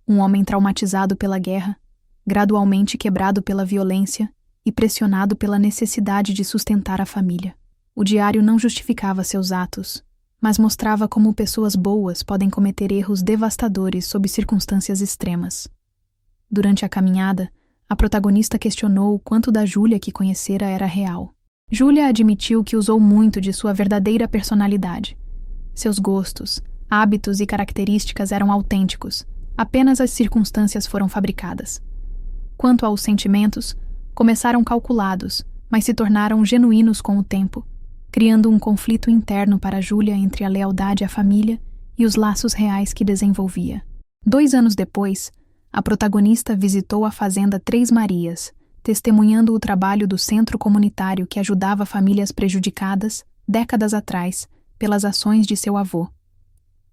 Um homem traumatizado pela guerra, gradualmente quebrado pela violência e pressionado pela necessidade de sustentar a família. O diário não justificava seus atos, mas mostrava como pessoas boas podem cometer erros devastadores sob circunstâncias extremas. Durante a caminhada, a protagonista questionou o quanto da Júlia que conhecera era real. Júlia admitiu que usou muito de sua verdadeira personalidade. Seus gostos, hábitos e características eram autênticos, apenas as circunstâncias foram fabricadas. Quanto aos sentimentos, começaram calculados, mas se tornaram genuínos com o tempo, criando um conflito interno para Júlia entre a lealdade à família e os laços reais que desenvolvia. 2 anos depois, a protagonista visitou a fazenda Três Marias, testemunhando o trabalho do centro comunitário que ajudava famílias prejudicadas, décadas atrás, pelas ações de seu avô.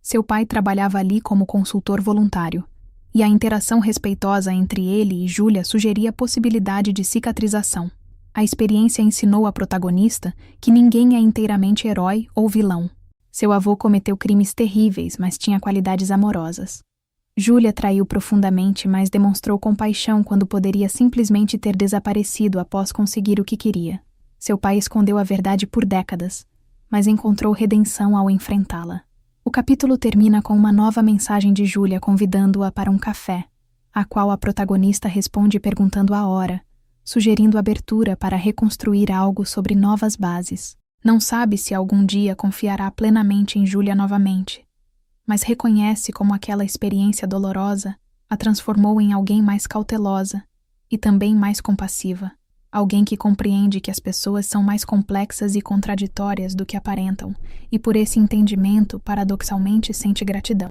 Seu pai trabalhava ali como consultor voluntário, e a interação respeitosa entre ele e Júlia sugeria a possibilidade de cicatrização. A experiência ensinou a protagonista que ninguém é inteiramente herói ou vilão. Seu avô cometeu crimes terríveis, mas tinha qualidades amorosas. Júlia traiu profundamente, mas demonstrou compaixão quando poderia simplesmente ter desaparecido após conseguir o que queria. Seu pai escondeu a verdade por décadas, mas encontrou redenção ao enfrentá-la. O capítulo termina com uma nova mensagem de Júlia convidando-a para um café, a qual a protagonista responde perguntando a hora, sugerindo abertura para reconstruir algo sobre novas bases. Não sabe se algum dia confiará plenamente em Júlia novamente, mas reconhece como aquela experiência dolorosa a transformou em alguém mais cautelosa e também mais compassiva, alguém que compreende que as pessoas são mais complexas e contraditórias do que aparentam, e por esse entendimento, paradoxalmente, sente gratidão.